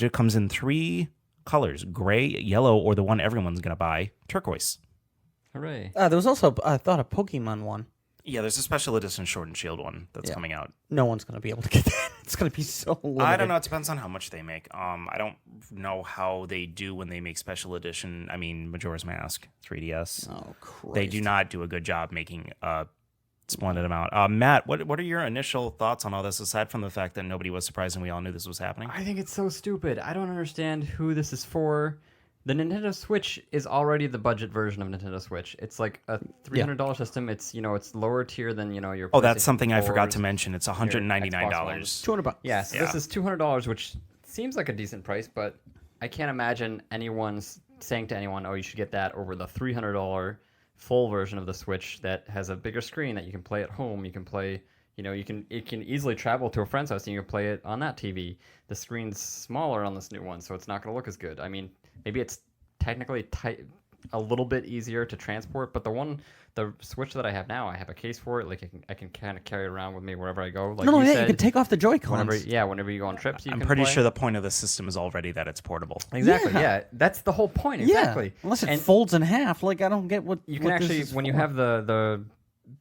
It comes in 3 colors: gray, yellow, or the one everyone's gonna buy, turquoise. Hooray. There was also, I thought, a Pokemon one. Yeah, there's a special edition Sword and Shield one that's coming out. No one's gonna be able to get that. It's gonna be so limited. I don't know. It depends on how much they make. I don't know how they do when they make special edition. I mean, Majora's Mask, 3DS. Oh, Christ. They do not do a good job making a splendid amount. Matt, what are your initial thoughts on all this, aside from the fact that nobody was surprised and we all knew this was happening? I think it's so stupid. I don't understand who this is for. The Nintendo Switch is already the budget version of Nintendo Switch. It's like a $300 system. It's it's lower tier than your. Oh, that's PlayStation something I forgot to 4s. mention. It's $199. $200. Yeah, so Yeah. this is $200, which seems like a decent price, but I can't imagine anyone's saying to anyone, "Oh, you should get that," over the $300 full version of the Switch that has a bigger screen that you can play at home. You can play. It can easily travel to a friend's house and you can play it on that TV. The screen's smaller on this new one, so it's not going to look as good. I mean, maybe it's technically a little bit easier to transport, but the Switch that I have now, I have a case for it. Like I can kind of carry it around with me wherever I go. Like No, you yeah, said, you can take off the Joy-Cons. whenever you go on trips, you I'm can pretty play. sure the point of the system is already that it's portable. Exactly. Yeah. Yeah, that's the whole point. Yeah, Exactly. unless it And folds in half. Like, I don't get what you can what this actually, is when you for. have the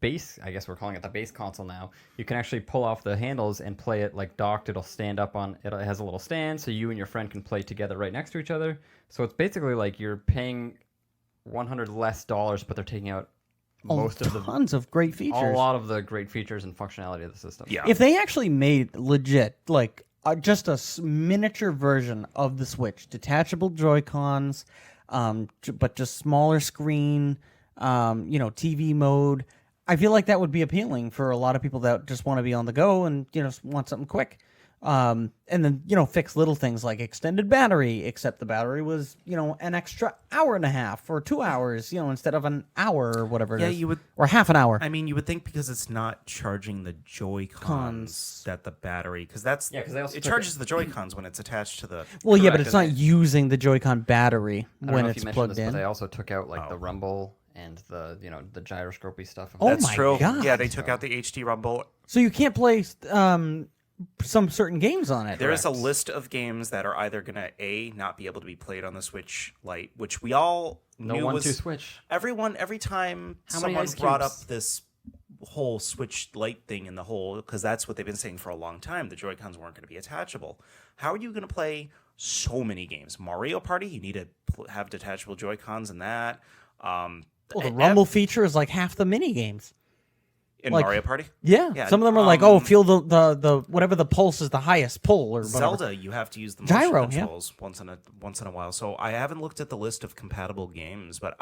base, I guess we're calling it the base console now, you can actually pull off the handles and play it like docked. It'll stand up on it. Has a little stand, so you and your friend can play together right next to each other. So it's basically like you're paying $100 less, but they're taking out most of the tons of great features. a lot of the great features and functionality of the system. Yeah. If they actually made legit, like just a miniature version of the Switch, detachable Joy-Cons, but just smaller screen, TV mode, I feel like that would be appealing for a lot of people that just want to be on the go and want something quick. And then fix little things like extended battery, except the battery was an extra hour and a half or 2 hours, instead of an hour or whatever it Yeah, is. you would. Or half an hour. I mean, you would think because it's not charging the Joy-Cons that the battery, because that's 'cause they also it took charges the Joy-Cons when it's attached to the. Well, yeah, but Correct, it's not okay. using the Joy-Con battery I don't when know if it's you mentioned plugged this, in. but they also took out like the rumble and the the gyroscopy stuff. Oh That's my true. God. Yeah, they took out the HD Rumble. So you can't play some certain games on it. There is a Correct. list of games that are either gonna not be able to be played on the Switch Lite, which we all No knew 1-2 was switch. every time How many someone ice brought up cubes? this whole Switch Lite thing in the whole, because that's what they've been saying for a long time. The Joy-Cons weren't going to be attachable. How are you going to play so many games? Mario Party, you need to have detachable Joy-Cons in that. Well, the Rumble feature is like half the mini games. in like- Mario Party. Yeah, Yeah, some of them are like, feel the whatever the pulse is the highest pull or whatever. Zelda, you have to use the motion Gyro, yeah. controls once in a while. So I haven't looked at the list of compatible games, but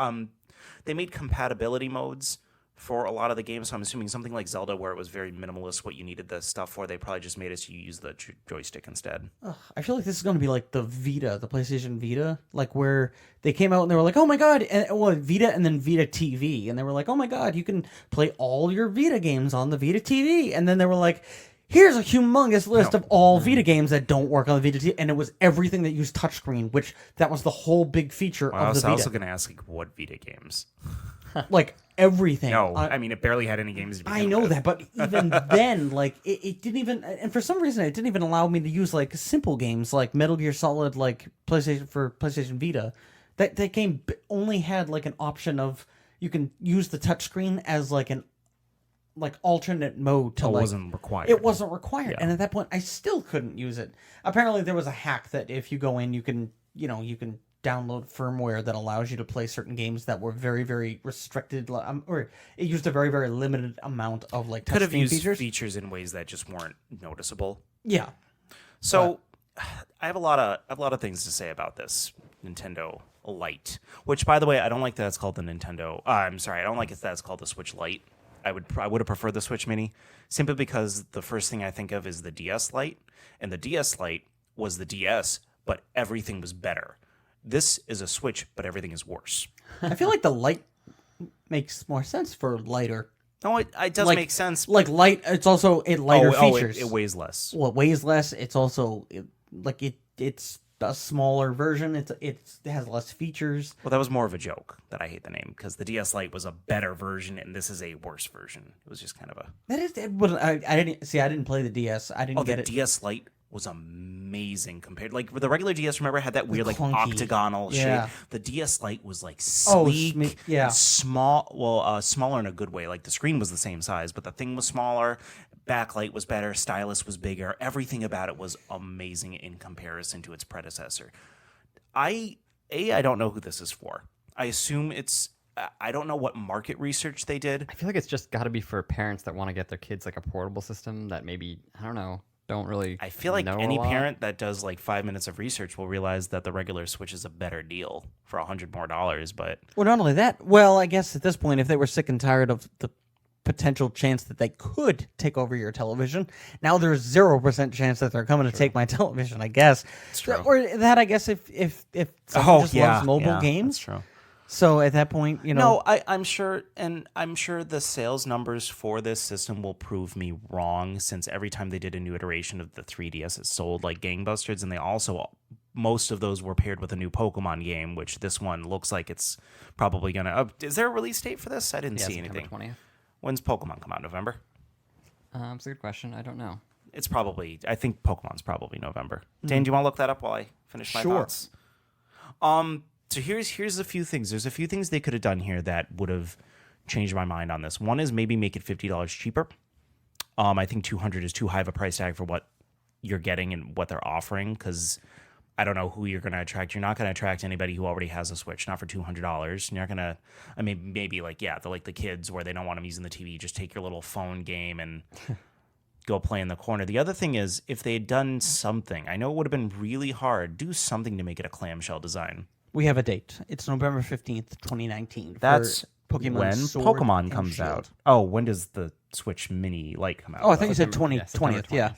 they made compatibility modes for a lot of the games. So I'm assuming something like Zelda, where it was very minimalist, what you needed the stuff for, they probably just made it so you use the joystick instead. I feel like this is going to be like the Vita, the PlayStation Vita, like where they came out and they were like, oh my God, and, well, Vita and then Vita TV. And they were like, oh my God, you can play all your Vita games on the Vita TV. And then they were like, here's a humongous list of all Vita games that don't work on the Vita TV. And it was everything that used touchscreen, which that was the whole big feature I of was the Vita. also going to ask, like, what Vita games? Like everything. No, I mean, it barely had any games to begin I know with. that, but even then, like, it didn't even, and for some reason, it didn't even allow me to use, like, simple games, like Metal Gear Solid, like, PlayStation Vita. That game only had, like, an option of, you can use the touchscreen as, like, an, like, alternate mode to, It like... wasn't required. It wasn't required, Yeah. and at that point, I still couldn't use it. Apparently, there was a hack that if you go in, you can download firmware that allows you to play certain games that were very, very restricted, or it used a very, very limited amount of like Could have touchscreen used features. in ways that just weren't noticeable. Yeah, So, I have a lot of things to say about this Nintendo Lite. Which, by the way, I don't like that it's called the Nintendo. I'm sorry, I don't like it that it's called the Switch Lite. I would have preferred the Switch Mini, simply because the first thing I think of is the DS Lite, and the DS Lite was the DS, but everything was better. This is a Switch, but everything is worse. I feel like the light makes more sense for lighter. No, it does Like- make sense. Like light, it's also lighter features. It weighs less. Well, it weighs less. It's also it's a smaller version. It has less features. Well, that was more of a joke that I hate the name, because the DS Lite was a better version and this is a worse version. It was just kind of a... That is, but I didn't see. I didn't play the DS. I didn't Oh, get the it. DS Lite was amazing compared, like, with the regular DS. Remember, had that weird like clunky. octagonal Yeah. shape. The DS Lite was like Oh, sleek, yeah. small. Well, smaller in a good way. Like the screen was the same size, but the thing was smaller. Backlight was better. Stylus was bigger. Everything about it was amazing in comparison to its predecessor. I don't know who this is for. I assume it's. I don't know what market research they did. I feel like it's just got to be for parents that want to get their kids like a portable system that maybe, I don't know, don't really. I feel like know any a lot. parent that does like 5 minutes of research will realize that the regular Switch is a better deal for $100 more. But Well, not only that. Well, I guess at this point, if they were sick and tired of the potential chance that they could take over your television, now there's 0% chance that they're coming to take my television. I guess. true. Or that, I guess, if someone just loves mobile games. That's true. So at that point, No, I'm sure, and I'm sure the sales numbers for this system will prove me wrong, since every time they did a new iteration of the 3DS, it sold like gangbusters, and they also, most of those were paired with a new Pokemon game, which this one looks like it's probably gonna. Is there a release date for this? I didn't Yeah, see September anything. 20th. When's Pokemon come out? November? It's a good question. I don't know. It's probably. I think Pokemon's probably November. Dan, do you want to look that up while I finish my Sure. thoughts? So here's a few things. There's a few things they could have done here that would have changed my mind on this. One is maybe make it $50 cheaper. I think $200 is too high of a price tag for what you're getting and what they're offering, because I don't know who you're going to attract. You're not going to attract anybody who already has a Switch, not for $200. You're not going to. I mean, maybe like the kids where they don't want them using the TV. Just take your little phone game and go play in the corner. The other thing is, if they had done something, I know it would have been really hard. Do something to make it a clamshell design. We have a date. It's November 15th, 2019. for That's Pokemon when Sword Pokemon and comes Shield. out. Oh, when does the Switch Mini Lite come out? Oh, I think you said September- 20th. Yeah. 20th.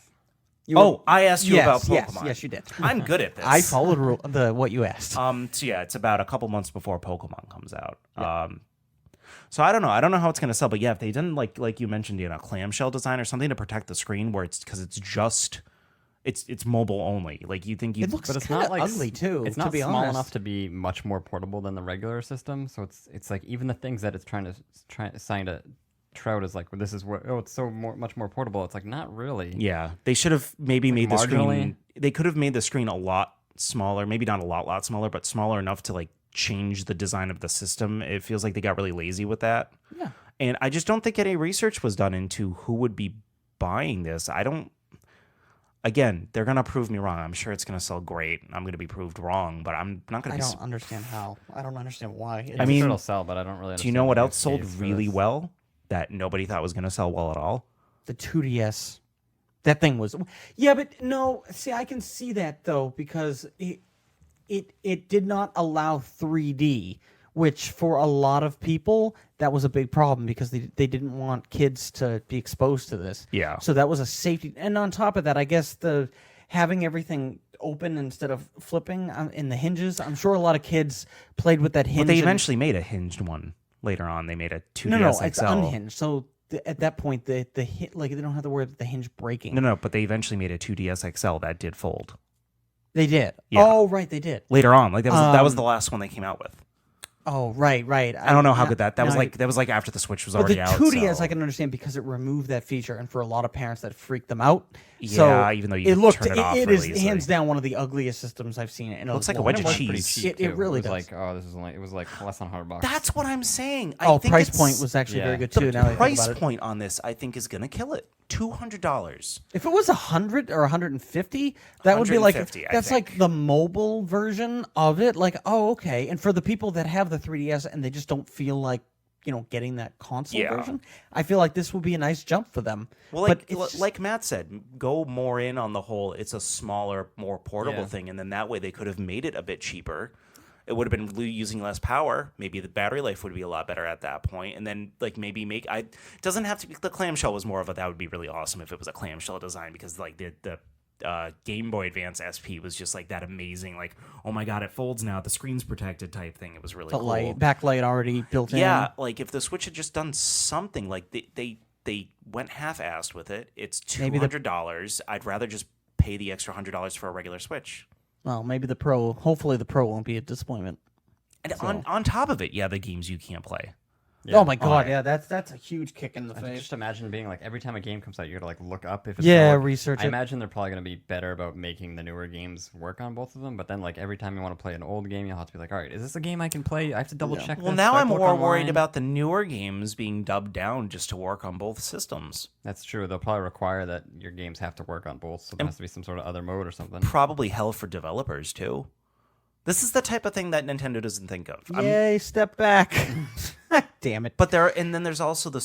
You were- Oh, I asked you about yes, Pokemon. yes, you did. I'm good at this. I followed what you asked. So yeah, it's about a couple months before Pokemon comes out. So I don't know. I don't know how it's gonna sell, but yeah, if they didn't like you mentioned, a clamshell design or something to protect the screen, where it's it's mobile only. Like you think you. It looks But it's kinda not like ugly too. It's to not be small honest. enough to be much more portable than the regular system. So it's like even the things that it's trying to trout is like, well, this is what it's so much more portable. It's like not really. Yeah, they should have maybe made the screen. marginally. They could have made the screen a lot smaller. Maybe not a lot smaller, but smaller enough to like change the design of the system. It feels like they got really lazy with that. Yeah. And I just don't think any research was done into who would be buying this. I don't. Again, they're gonna prove me wrong. I'm sure it's gonna sell great. I'm gonna be proved wrong, but I'm not gonna I be. don't understand how. I don't understand why. I mean, sure it'll sell, but I don't really. Do you know understand what the else use sold case for really this. well that nobody thought was gonna sell well at all? The 2DS. That thing was. Yeah, but no. See, I can see that though, because it did not allow 3D, which for a lot of people, that was a big problem because they didn't want kids to be exposed to this. Yeah. So that was a safety. And on top of that, I guess having everything open instead of flipping in the hinges, I'm sure a lot of kids played with that hinge. But they eventually made a hinged one later on. They made a 2DS No, XL. it's unhinged. So at that point, the like they don't have to worry about the hinge breaking. No, but they eventually made a 2DS XL that did fold. They did. Yeah. Oh, right, they did. Later on, like that was the last one they came out with. Oh, right. I don't know how good that was like after the Switch was already the out. 2DS so. I can understand because it removed that feature, and for a lot of parents that freaked them out. Yeah, So even though you it can looked, turn it off it really is easily. hands down one of the ugliest systems I've seen. In Looks like a long wedge of time. cheese. It really was does. like, oh, this is only, it was like less than $100. That's what I'm saying. I Oh, think price it's- point was actually very yeah. good the too. Now that I think price about it. point on this, I think, is gonna kill it. $200. If it was 100 or 150, that would be like 150, I that's think. like the mobile version of it. Like, oh, okay. And for the people that have the 3DS and they just don't feel like getting that console Yeah. version, I feel like this will be a nice jump for them. Well, but like it's just- like Matt said, go more in on the whole. It's a smaller, more portable Yeah. thing, and then that way they could have made it a bit cheaper. It would have been using less power. Maybe the battery life would be a lot better at that point, and then like maybe it doesn't have to be the clamshell was more of a that would be really awesome if it was a clamshell design because like the Game Boy Advance SP was just like that amazing like oh my god it folds now the screen's protected type thing. It was really the cool. backlight already built in. Yeah, like if the Switch had just done something like they went half-assed with it. It's $200. I'd rather just pay the extra $100 for a regular Switch. Well, maybe the Pro. Hopefully, the Pro won't be a disappointment. And on top of it, the games you can't play. Oh my God! Alright. Yeah, that's a huge kick in the I face. just imagine being like every time a game comes out, you gotta like look up if it's Yeah, gonna work. research I it. imagine they're probably gonna be better about making the newer games work on both of them. But then like every time you want to play an old game, you'll have to be like, all right, is this a game I can play? I have to double check. Well, this. now Do I I'm have to more look worried online? about the newer games being dubbed down just to work on both systems. That's true. They'll probably require that your games have to work on both, so there has to be some sort of other mode or something. Probably hell for developers too. This is the type of thing that Nintendo doesn't think of. Yay! Step back. Damn it! But then there's also the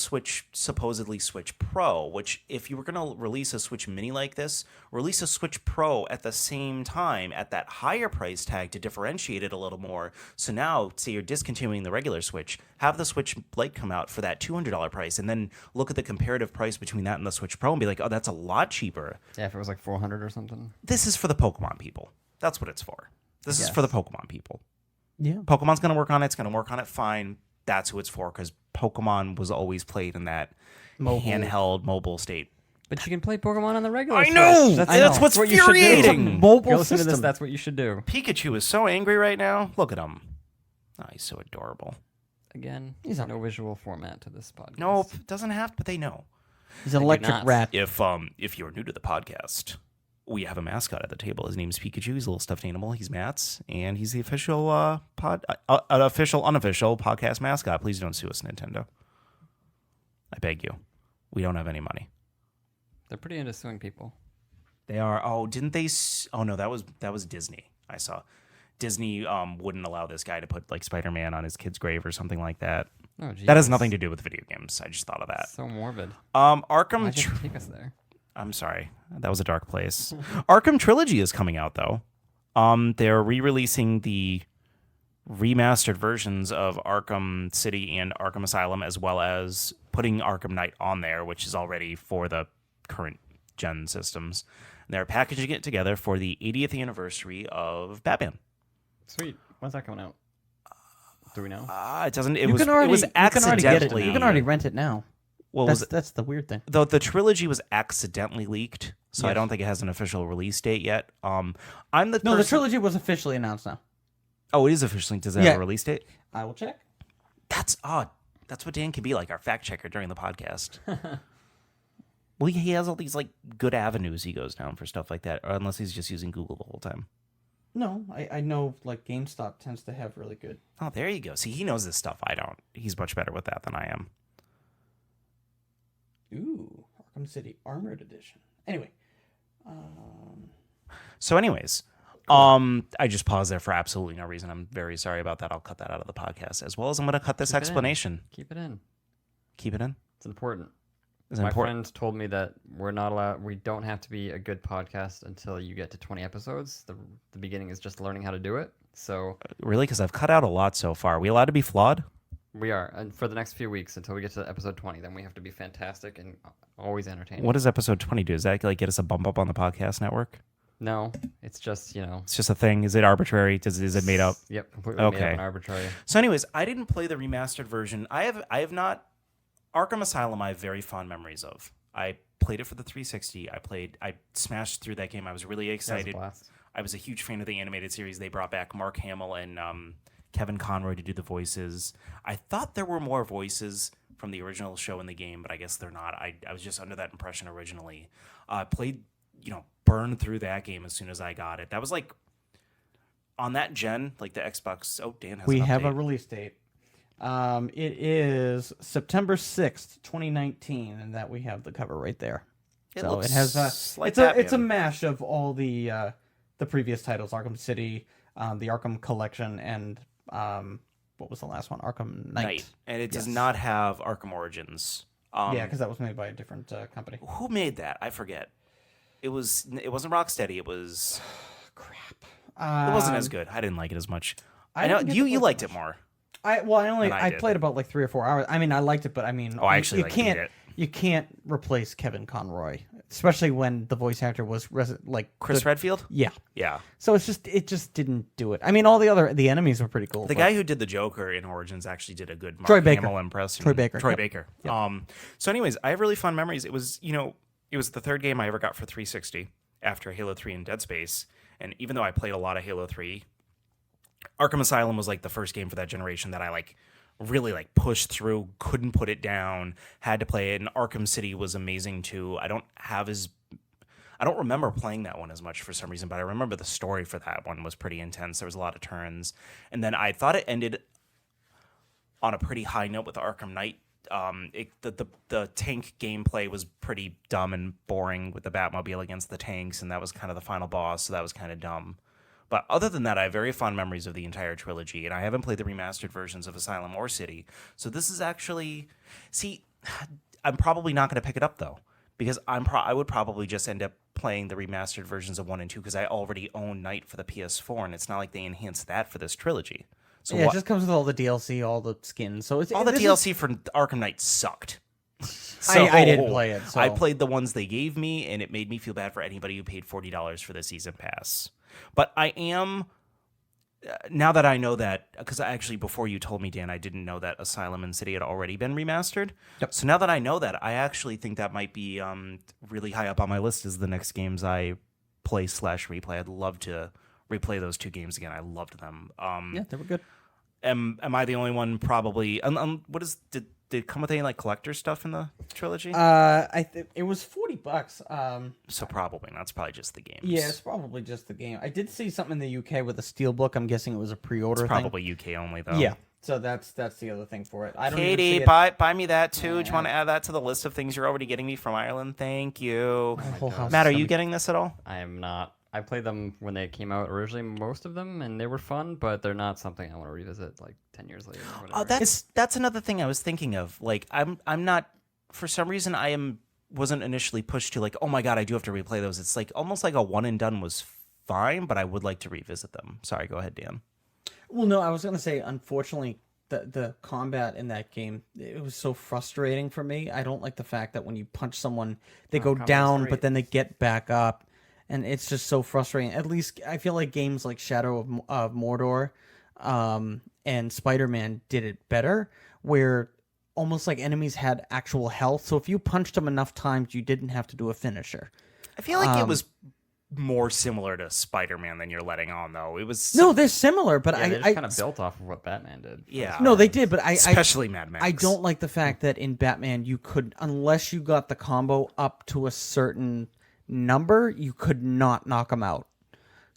supposedly Switch Pro, which if you were going to release a Switch Mini like this, release a Switch Pro at the same time at that higher price tag to differentiate it a little more. So now, say you're discontinuing the regular Switch, have the Switch Lite come out for that $200 price, and then look at the comparative price between that and the Switch Pro and be like, oh, that's a lot cheaper. Yeah, if it was like 400 or something. This is for the Pokemon people. That's what it's for. This is for the Pokemon people. Yeah. Pokemon's going to work on it. It's going to work on it fine. That's who it's for because Pokemon was always played in that handheld mobile state. But you can play Pokemon on the regular. I know! Switch. That's what's what you should do. infuriating. Mobile Go listen to system. this. That's what you should do. Pikachu is so angry right now. Look at him. Oh, he's so adorable. Again, He's no visual format to this podcast. Nope, doesn't have to, but they know. He's an do electric not. rat. If you're new to the podcast, we have a mascot at the table. His name's Pikachu. He's a little stuffed animal. He's Matt's, and he's the official unofficial podcast mascot. Please don't sue us, Nintendo. I beg you. We don't have any money. They're pretty into suing people. They are. Oh, didn't they? Oh no, that was Disney. I saw Disney wouldn't allow this guy to put like Spider-Man on his kid's grave or something like that. Oh, geez. That has nothing to do with video games. I just thought of that. So morbid. Arkham. Why'd you have to take us there? I'm sorry. That was a dark place. Arkham Trilogy is coming out though. They're re-releasing the remastered versions of Arkham City and Arkham Asylum, as well as putting Arkham Knight on there, which is already for the current gen systems. And they're packaging it together for the 80th anniversary of Batman. Sweet. When's that coming out? Do we know? It doesn't. It You was. can already, It was you can already get it. accidentally. You can already rent it now. Well, That's the weird thing. the trilogy was accidentally leaked, so I Yes. don't think it has an official release date yet. I'm the No, the person- trilogy was officially announced now. Oh, it is officially. Does it Yeah. have a release date? I will check. That's odd. That's what Dan can be like, our fact checker during the podcast. Well, he has all these like good avenues he goes down for stuff like that, or unless he's just using Google the whole time. No, I know like GameStop tends to have really good. Oh, there you go. See, he knows this stuff. I don't. He's much better with that than I am. Ooh, Arkham City Armored Edition. Anyway, So, anyways, I just paused there for absolutely no reason. I'm very sorry about that. I'll cut that out of the podcast, as well as I'm going to cut this Keep it in. explanation. Keep it in. Keep it in. It's important. It's My important. friend told me that we're not allowed. We don't have to be a good podcast until you get to 20 episodes. The beginning is just learning how to do it. So Really? Because I've cut out a lot so far. Are we allowed to be flawed? we are, and for the next few weeks until we get to episode 20, then we have to be fantastic and always entertaining. What does episode 20 do? Does that like get us a bump up on the podcast network? No, it's just It's just a thing. Is it arbitrary? Is it made up? Yep, completely made up Okay. and arbitrary. So, anyways, I didn't play the remastered version. I have not. Arkham Asylum, I have very fond memories of. I played it for the 360. I smashed through that game. I was really That was a excited. blast. I was a huge fan of the animated series. They brought back Mark Hamill and Kevin Conroy to do the voices. I thought there were more voices from the original show in the game, but I guess they're not. I was just under that impression originally. Played, burned through that game as soon as I got it. That was like on that gen, like the Xbox. Oh, Dan has We an have a update. release date. It is September 6th, 2019, and that we have the cover right there. It So looks it has like it's a Batman. mash of all the previous titles: Arkham City, the Arkham Collection, and what was the last one? Arkham Knight. And it does Yes. not have Arkham Origins. Yeah, because that was made by a different company. Who made that? I forget. It wasn't Rocksteady. It was. Crap. It wasn't as good. I didn't like it as much. I know didn't get you to play liked too it more. I than I I did. played about like 3 or 4 hours. I mean, I liked it, but I mean, I actually you like can't beat it. you can't replace Kevin Conroy, especially when the voice actor was Chris Redfield. Yeah. Yeah, So it just didn't do it. I mean, all the enemies were pretty cool. the but- guy who did the Joker in Origins actually did a good Mark Troy Baker. Hamill impression. Troy Baker, Troy yep. Baker. So, anyways, I have really fun memories. It was it was the third game I ever got for 360 after Halo 3 and Dead Space, and even though I played a lot of Halo 3, Arkham Asylum was like the first game for that generation that I really pushed through, couldn't put it down, had to play it. And Arkham City was amazing too. I don't remember playing that one as much for some reason, but I remember the story for that one was pretty intense. There was a lot of turns, and then I thought it ended on a pretty high note with Arkham Knight. The tank gameplay was pretty dumb and boring with the Batmobile against the tanks, and that was kind of the final boss, so that was kind of dumb. But other than that, I have very fond memories of the entire trilogy, and I haven't played the remastered versions of Asylum or City. So this is actually... See, I'm probably not going to pick it up, though, because I would probably just end up playing the remastered versions of 1 and 2, because I already own Knight for the PS4, and it's not like they enhanced that for this trilogy. So yeah, it just comes with all the DLC, all the skins. So it's all the this DLC for Arkham Knight sucked. I didn't play it, so- I played the ones they gave me, and it made me feel bad for anybody who paid $40 for the season pass. But I am, now that I know that, because actually before you told me, Dan, I didn't know that Asylum and City had already been remastered. Yep. So now that I know that, I actually think that might be really high up on my list as the next games I play/replay. I'd love to replay those two games again. I loved them. Yeah, they were good. Am I the only one probably? Did it come with any collector stuff in the trilogy? It was $40. So probably not. It's probably just the games. Yeah, it's probably just the game. I did see something in the UK with a steelbook. I'm guessing it was a pre-order thing. Probably UK only though. Yeah. So that's the other thing for it. I don't even Katie, see it. buy me that too. Do you want to add that to the list of things you're already getting me from Ireland? Thank you. Whole house Matt, is are gonna you be- getting this at all? I am not. I played them when they came out originally, most of them, and they were fun, but they're not something I want to revisit 10 years later. Or whatever. Oh, that's another thing I was thinking of. I'm not, for some reason wasn't initially pushed to oh my god, I do have to replay those. It's almost like a one and done was fine, but I would like to revisit them. Sorry, go ahead, Dan. Well, no, I was gonna say, unfortunately, the combat in that game, it was so frustrating for me. I don't like the fact that when you punch someone, they go combat down, straight. but then they get back up, and it's just so frustrating. At least I feel like games like Shadow of Mordor, and Spider-Man did it better, where almost like enemies had actual health. So if you punched them enough times, you didn't have to do a finisher. I feel like it was more similar to Spider-Man than you're letting on, though. It was No, they're similar, but yeah, they I just kind of built off of what Batman did. Yeah. no, they did, but especially Mad Max. I don't like the fact that in Batman you could, unless you got the combo up to a certain number, you could not knock them out.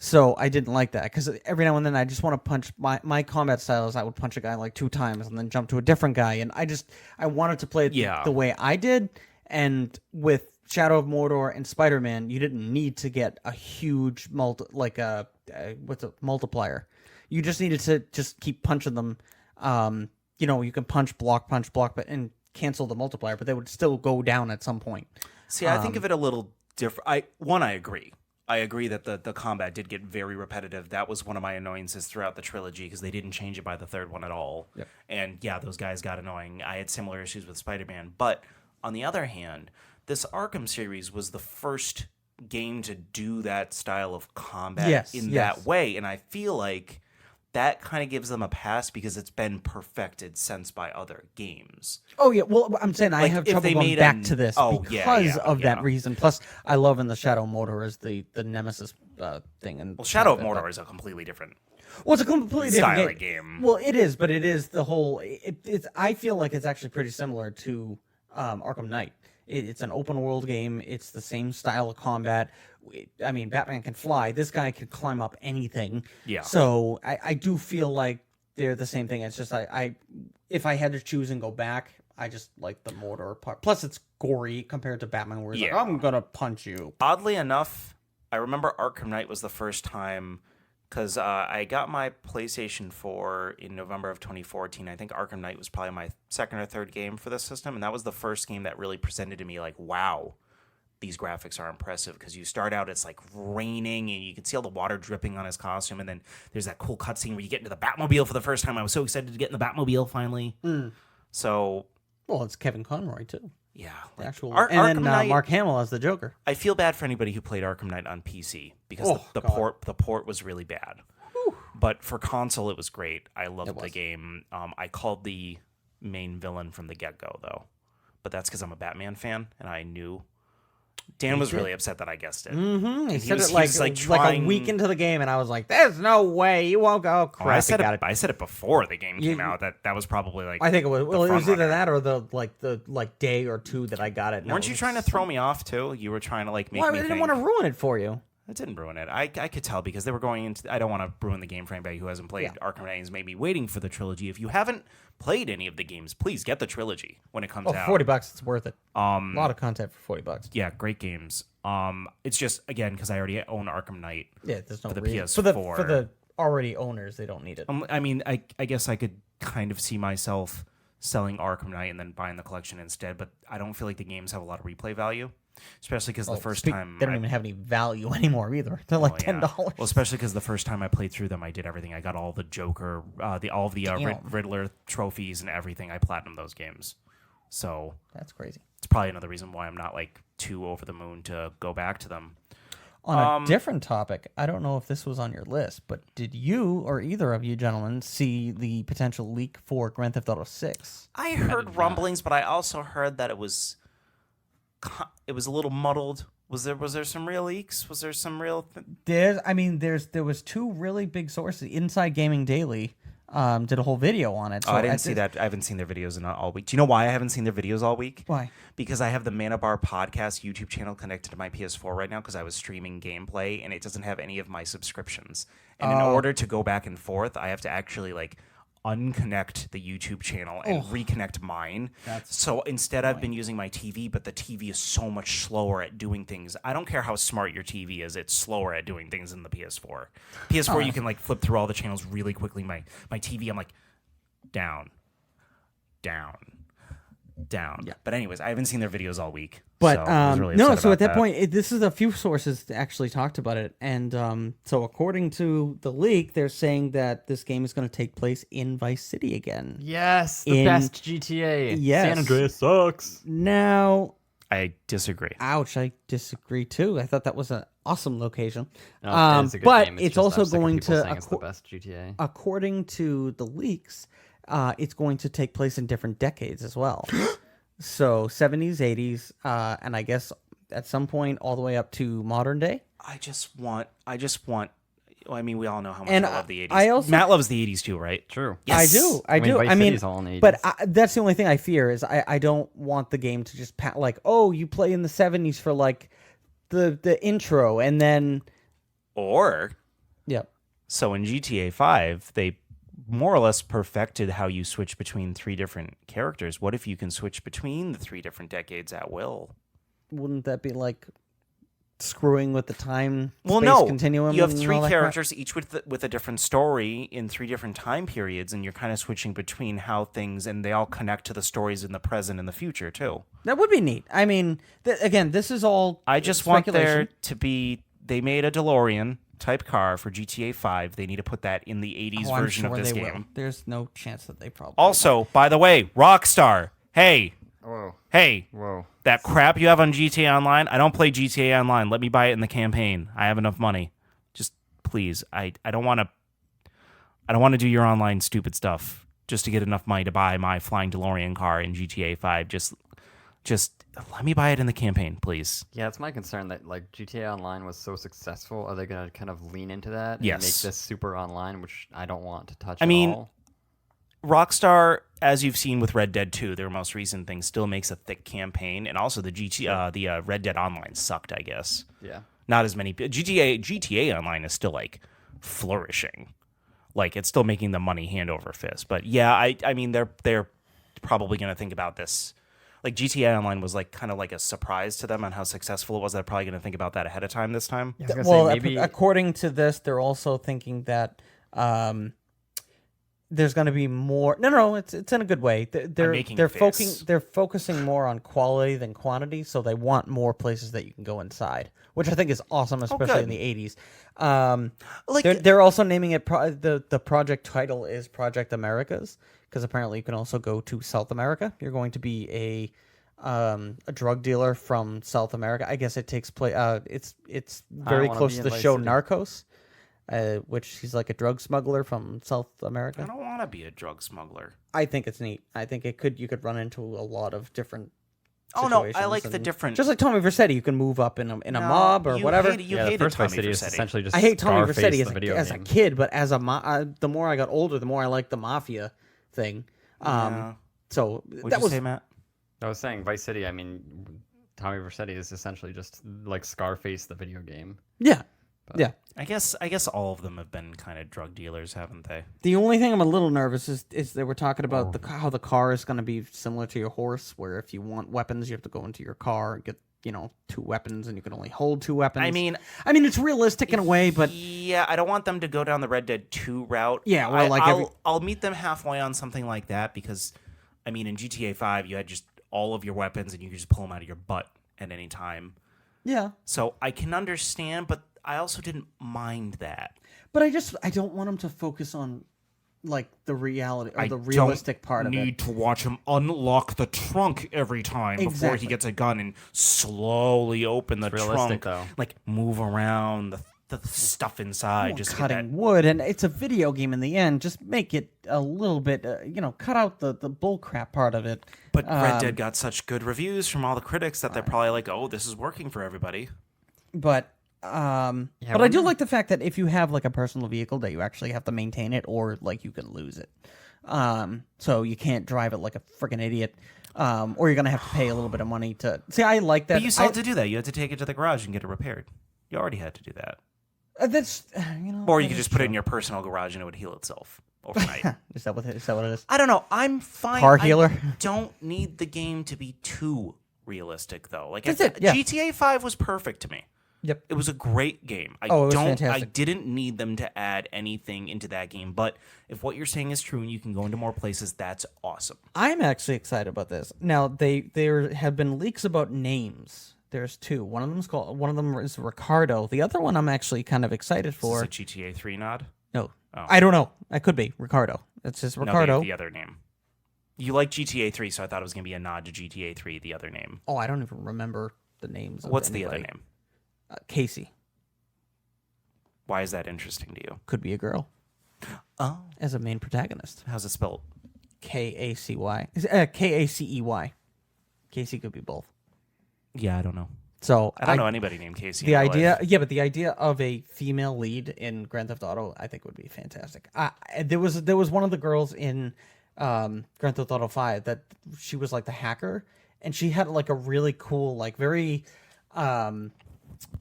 So I didn't like that, because every now and then I just want to punch. My combat style is I would punch a guy 2 times and then jump to a different guy, and I wanted to play it Yeah. the way I did. And with Shadow of Mordor and Spider-Man, you didn't need to get a huge what's a multiplier. You just needed to just keep punching them. You can punch, block, but and cancel the multiplier, but they would still go down at some point. See, I think of it a little different. I agree. I agree that the combat did get very repetitive. That was one of my annoyances throughout the trilogy because they didn't change it by the third one at all. Yep. And yeah, those guys got annoying. I had similar issues with Spider-Man. But on the other hand, this Arkham series was the first game to do that style of combat that way. And I feel like that kind of gives them a pass because it's been perfected since by other games. Oh yeah, well I'm saying I Like, have if trouble they going made back to this because of yeah. that reason. Plus, I love in the Shadow of Mordor as the nemesis thing. And Well, Shadow of Mordor is a completely different well, it's a completely style different of game. Well, it is, but it is the whole. It's. I feel like it's actually pretty similar to Arkham Knight. It's an open world game. It's the same style of combat. I mean, Batman can fly. This guy can climb up anything. Yeah. So I do feel like they're the same thing. It's just I if I had to choose and go back, I just like the Mordor part. Plus, it's gory compared to Batman, where he's like, I'm gonna punch you. Oddly enough, I remember Arkham Knight was the first time because I got my PlayStation 4 in November of 2014. I think Arkham Knight was probably my second or third game for the system, and that was the first game that really presented to me like, wow, these graphics are impressive. Because you start out, it's like raining, and you can see all the water dripping on his costume, and then there's that cool cutscene where you get into the Batmobile for the first time. I was so excited to get in the Batmobile finally. So, well, it's Kevin Conroy too. Yeah, The actual, Arkham and then Knight, Mark Hamill as the Joker. I feel bad for anybody who played Arkham Knight on PC because the port was really bad. But for console, it was great. I loved the game. I called the main villain from the get-go, though. But that's because I'm a Batman fan, and I knew. Dan was really upset that I guessed it. Mm-hmm. He said was, it like trying... a week into the game, and I was like, "There's no way you won't go." Oh, crap! I said it before the game came out. That was probably like I think it was. Well, it was either that or the day or two that I got it. Weren't you trying to throw me off too? You were trying to make me. I didn't want to ruin it for you. It didn't ruin it. I could tell because they were going into. I don't want to ruin the game for anybody who hasn't played Arkham Knight and maybe waiting for the trilogy. If you haven't played any of the games, please get the trilogy when it comes out. $40, it's worth it. A lot of content for $40. Yeah, great games. It's just again because I already own Arkham Knight. Yeah, there's no for the reason. PS4. For the already owners, they don't need it. I mean, I guess I could kind of see myself selling Arkham Knight and then buying the collection instead, but I don't feel like the games have a lot of replay value. Especially because the first time... They don't even have any value anymore either. They're like $10. Well, especially because the first time I played through them, I did everything. I got all the Joker, all of the Riddler trophies and everything. I platinumed those games. So... That's crazy. It's probably another reason why I'm not like too over the moon to go back to them. On a different topic, I don't know if this was on your list, but did you or either of you gentlemen see the potential leak for Grand Theft Auto 6? I heard rumblings, but I also heard that it was a little muddled. Was there some real leaks? Was there some real? There was two really big sources. Inside Gaming Daily did a whole video on it. So I didn't see that. I haven't seen their videos in all week. Do you know why I haven't seen their videos all week? Why? Because I have the Mana Bar Podcast YouTube channel connected to my PS4 right now because I was streaming gameplay and it doesn't have any of my subscriptions. And in order to go back and forth, I have to actually unconnect the YouTube channel and reconnect mine. So instead I've been using my TV, but the TV is so much slower at doing things. I don't care how smart your TV is, it's slower at doing things than the PS4. PS4 you can flip through all the channels really quickly. My TV I'm like down. Yeah. But anyways, I haven't seen their videos all week. But so I was really upset so about at that point, this is a few sources that actually talked about it, and so according to the leak, they're saying that this game is going to take place in Vice City again. Yes, the best GTA. Yes. San Andreas sucks. Now, I disagree. Ouch, I disagree too. I thought that was an awesome location. No, it's a good but game. it's just, also I'm sick of going people to, saying it's the best GTA. according to the leaks, it's going to take place in different decades as well. So 70s, 80s, and I guess at some point all the way up to modern day. I just want. I mean, we all know how much And I love the 80s. Matt loves the 80s too, right? True. Yes. I do. Vice City's all in the 80s. But that's the only thing I fear is I don't want the game to just you play in the 70s for the intro and then. Or. Yep. So in GTA 5, they more or less perfected how you switch between three different characters. What if you can switch between the three different decades at will? Wouldn't that be screwing with the time continuum? You have three characters, each with a different story in three different time periods, and you're kind of switching between how things, and they all connect to the stories in the present and the future, too. That would be neat. I mean, again, this is all I just want there to be they made a DeLorean type car for GTA 5. They need to put that in the 80s I'm version sure of this they game. will. There's no chance that they probably. Also, by the way, Rockstar, hey, Whoa. hey, Whoa. that crap you have on GTA Online, I don't play GTA Online. Let me buy it in the campaign. I have enough money. Just please, I don't want to do your online stupid stuff just to get enough money to buy my flying DeLorean car in GTA 5. Just let me buy it in the campaign, please. Yeah, it's my concern that like GTA Online was so successful. Are they gonna kind of lean into that and Yes. make this super online, which I don't want to touch I mean, at all? Rockstar, as you've seen with Red Dead 2, their most recent thing, still makes a thick campaign, and also the Red Dead Online sucked, I guess. Yeah. Not as many GTA Online is still like flourishing, like it's still making the money hand over fist. But yeah, I mean they're probably gonna think about this. Like GTA Online was like kind of like a surprise to them on how successful it was. They're probably gonna think about that ahead of time this time. I was gonna Well, say maybe according to this, they're also thinking that there's going to be more. No, it's in a good way. making a face. They're focusing more on quality than quantity, so they want more places that you can go inside, which I think is awesome, especially in good. the 80s. Like They're also naming it. The project title is Project Americas, because apparently you can also go to South America. You're going to be a drug dealer from South America. I guess it takes place. It's very wanna close be to in the Vice show City. Narcos, which he's like a drug smuggler from South I America. don't want to be a drug smuggler. I think it's neat. I think you could run into a lot of different. Oh no, I situations like the and- different. Just like Tommy Vercetti, you can move up in a No, mob or you whatever. hate- you yeah, the hated first Vice Tommy City is Vercetti. essentially just I hate Tommy Scarface, Vercetti the video as a game. kid, but as the more I got older, the more I liked the mafia thing. Yeah. So What'd that you was say, Matt? I was saying Vice City. I mean, Tommy Vercetti is essentially just like Scarface, the video game. yeah, yeah. I guess all of them have been kind of drug dealers, haven't they? The only thing I'm a little nervous is they were talking about how the car is going to be similar to your horse, where if you want weapons, you have to go into your car and get 2 weapons, and you can only hold 2 weapons. I mean, it's realistic in a way, but yeah, I don't want them to go down the Red Dead 2 route. Yeah, well, I'll meet them halfway on something like that because, I mean, in GTA 5, you had just all of your weapons and you could just pull them out of your butt at any time. yeah. So I can understand, but I also didn't mind that. But I don't want them to focus on like the reality or the realistic part of it. Need to watch him unlock the trunk every time before Exactly. he gets a gun and slowly open the realistic, trunk, though. like move around the stuff inside. Well, Just to get cutting that. wood, and it's a video game in the end. Just make it a little bit, cut out the bull crap part of it. But Red Dead got such good reviews from all the critics that they're probably like, "Oh, this is working for everybody." But but I do like the fact that if you have like a personal vehicle, that you actually have to maintain it, or like you can lose it. So you can't drive it like a freaking idiot, or you're gonna have to pay a little bit of money to see. I like that. But you still have to do that. You had to take it to the garage and get it repaired. You already had to do that. That's Or you could just put it in your personal garage and it would heal itself overnight. Is that what it is? I don't know. I'm fine. Car healer? I don't need the game to be too realistic, though. Like That's it, yeah. GTA 5 was perfect to me. Yep. It was a great game. It was fantastic. I didn't need them to add anything into that game. But if what you're saying is true and you can go into more places, that's awesome. I'm actually excited about this. Now there have been leaks about names. There's 2. One of them is Ricardo. The other one I'm actually kind of excited for. Is this a GTA 3 nod? No, Oh. I don't know. I could be Ricardo. It's just Ricardo. No, the other name. You like GTA 3, so I thought it was going to be a nod to GTA 3, the other name. Oh, I don't even remember the names. Of What's the anybody. other name? Casey. Why is that interesting to you? Could be a girl Oh. as a main protagonist. How's it spelled? Kacy. Kacey. Casey could be both. Yeah, I don't know. So I don't know anybody named Casey. The in real idea, life. yeah, but the idea of a female lead in Grand Theft Auto, I think would be fantastic. There was one of the girls in Grand Theft Auto 5 that she was like the hacker, and she had like a really cool, like very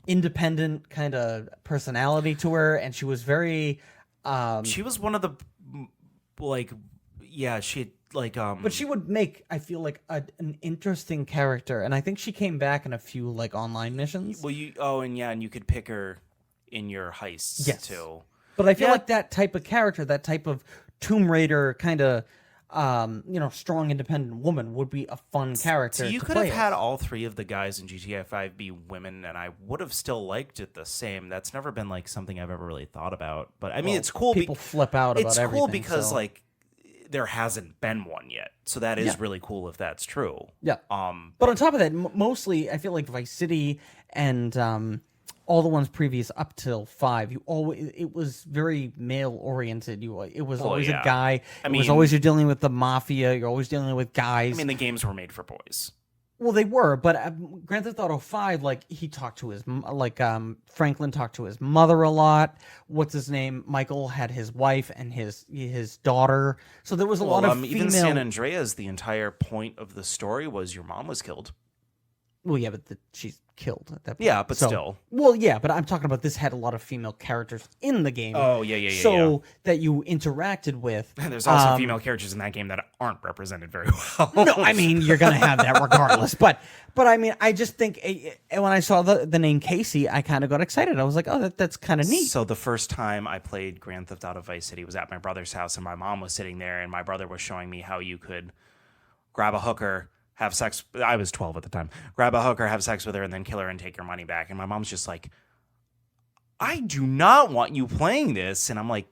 independent kind of personality to her, and she was very. She was one of the, like, yeah, she had, like, But she would make, I feel like, an interesting character, and I think she came back in a few like online missions. Well, and you could pick her in your heists Yes. too. But I feel Yeah. like that type of character, that type of Tomb Raider kind of strong, independent woman would be a fun character. So you to could have play had as. all three of the guys in GTA 5 be women, and I would have still liked it the same. That's never been like something I've ever really thought about. But I mean, Well, it's cool. People flip out about it's everything. cool because so- like there hasn't been one yet, so that is Yeah. really cool if that's true. yeah. But on top of that, mostly I feel like Vice City and all the ones previous up till 5, it was very male oriented. It was always yeah. a guy. I It was mean- always you're dealing with the mafia. You're always dealing with guys. I mean, the games were made for boys. Well, they were, but Grand Theft Auto 5, like he talked to his Franklin talked to his mother a lot. What's his name? Michael had his wife and his daughter. So there was a lot of female. Even San Andreas, the entire point of the story was your mom was killed. Well, yeah, but she's killed at that point. Yeah, but still. Well, yeah, but I'm talking about this had a lot of female characters in the game. Oh, yeah. So that you interacted with. And there's also female characters in that game that aren't represented very well. No, I mean you're gonna have that regardless. But I mean, I just think when I saw the name Casey, I kind of got excited. I was like, oh, that's kind of neat. So the first time I played Grand Theft Auto Vice City was at my brother's house, and my mom was sitting there, and my brother was showing me how you could grab a hooker, have sex. I was 12 at the time. Grab a hooker, have sex with her, and then kill her and take your money back. And my mom's just like, I do not want you playing this. And I'm like,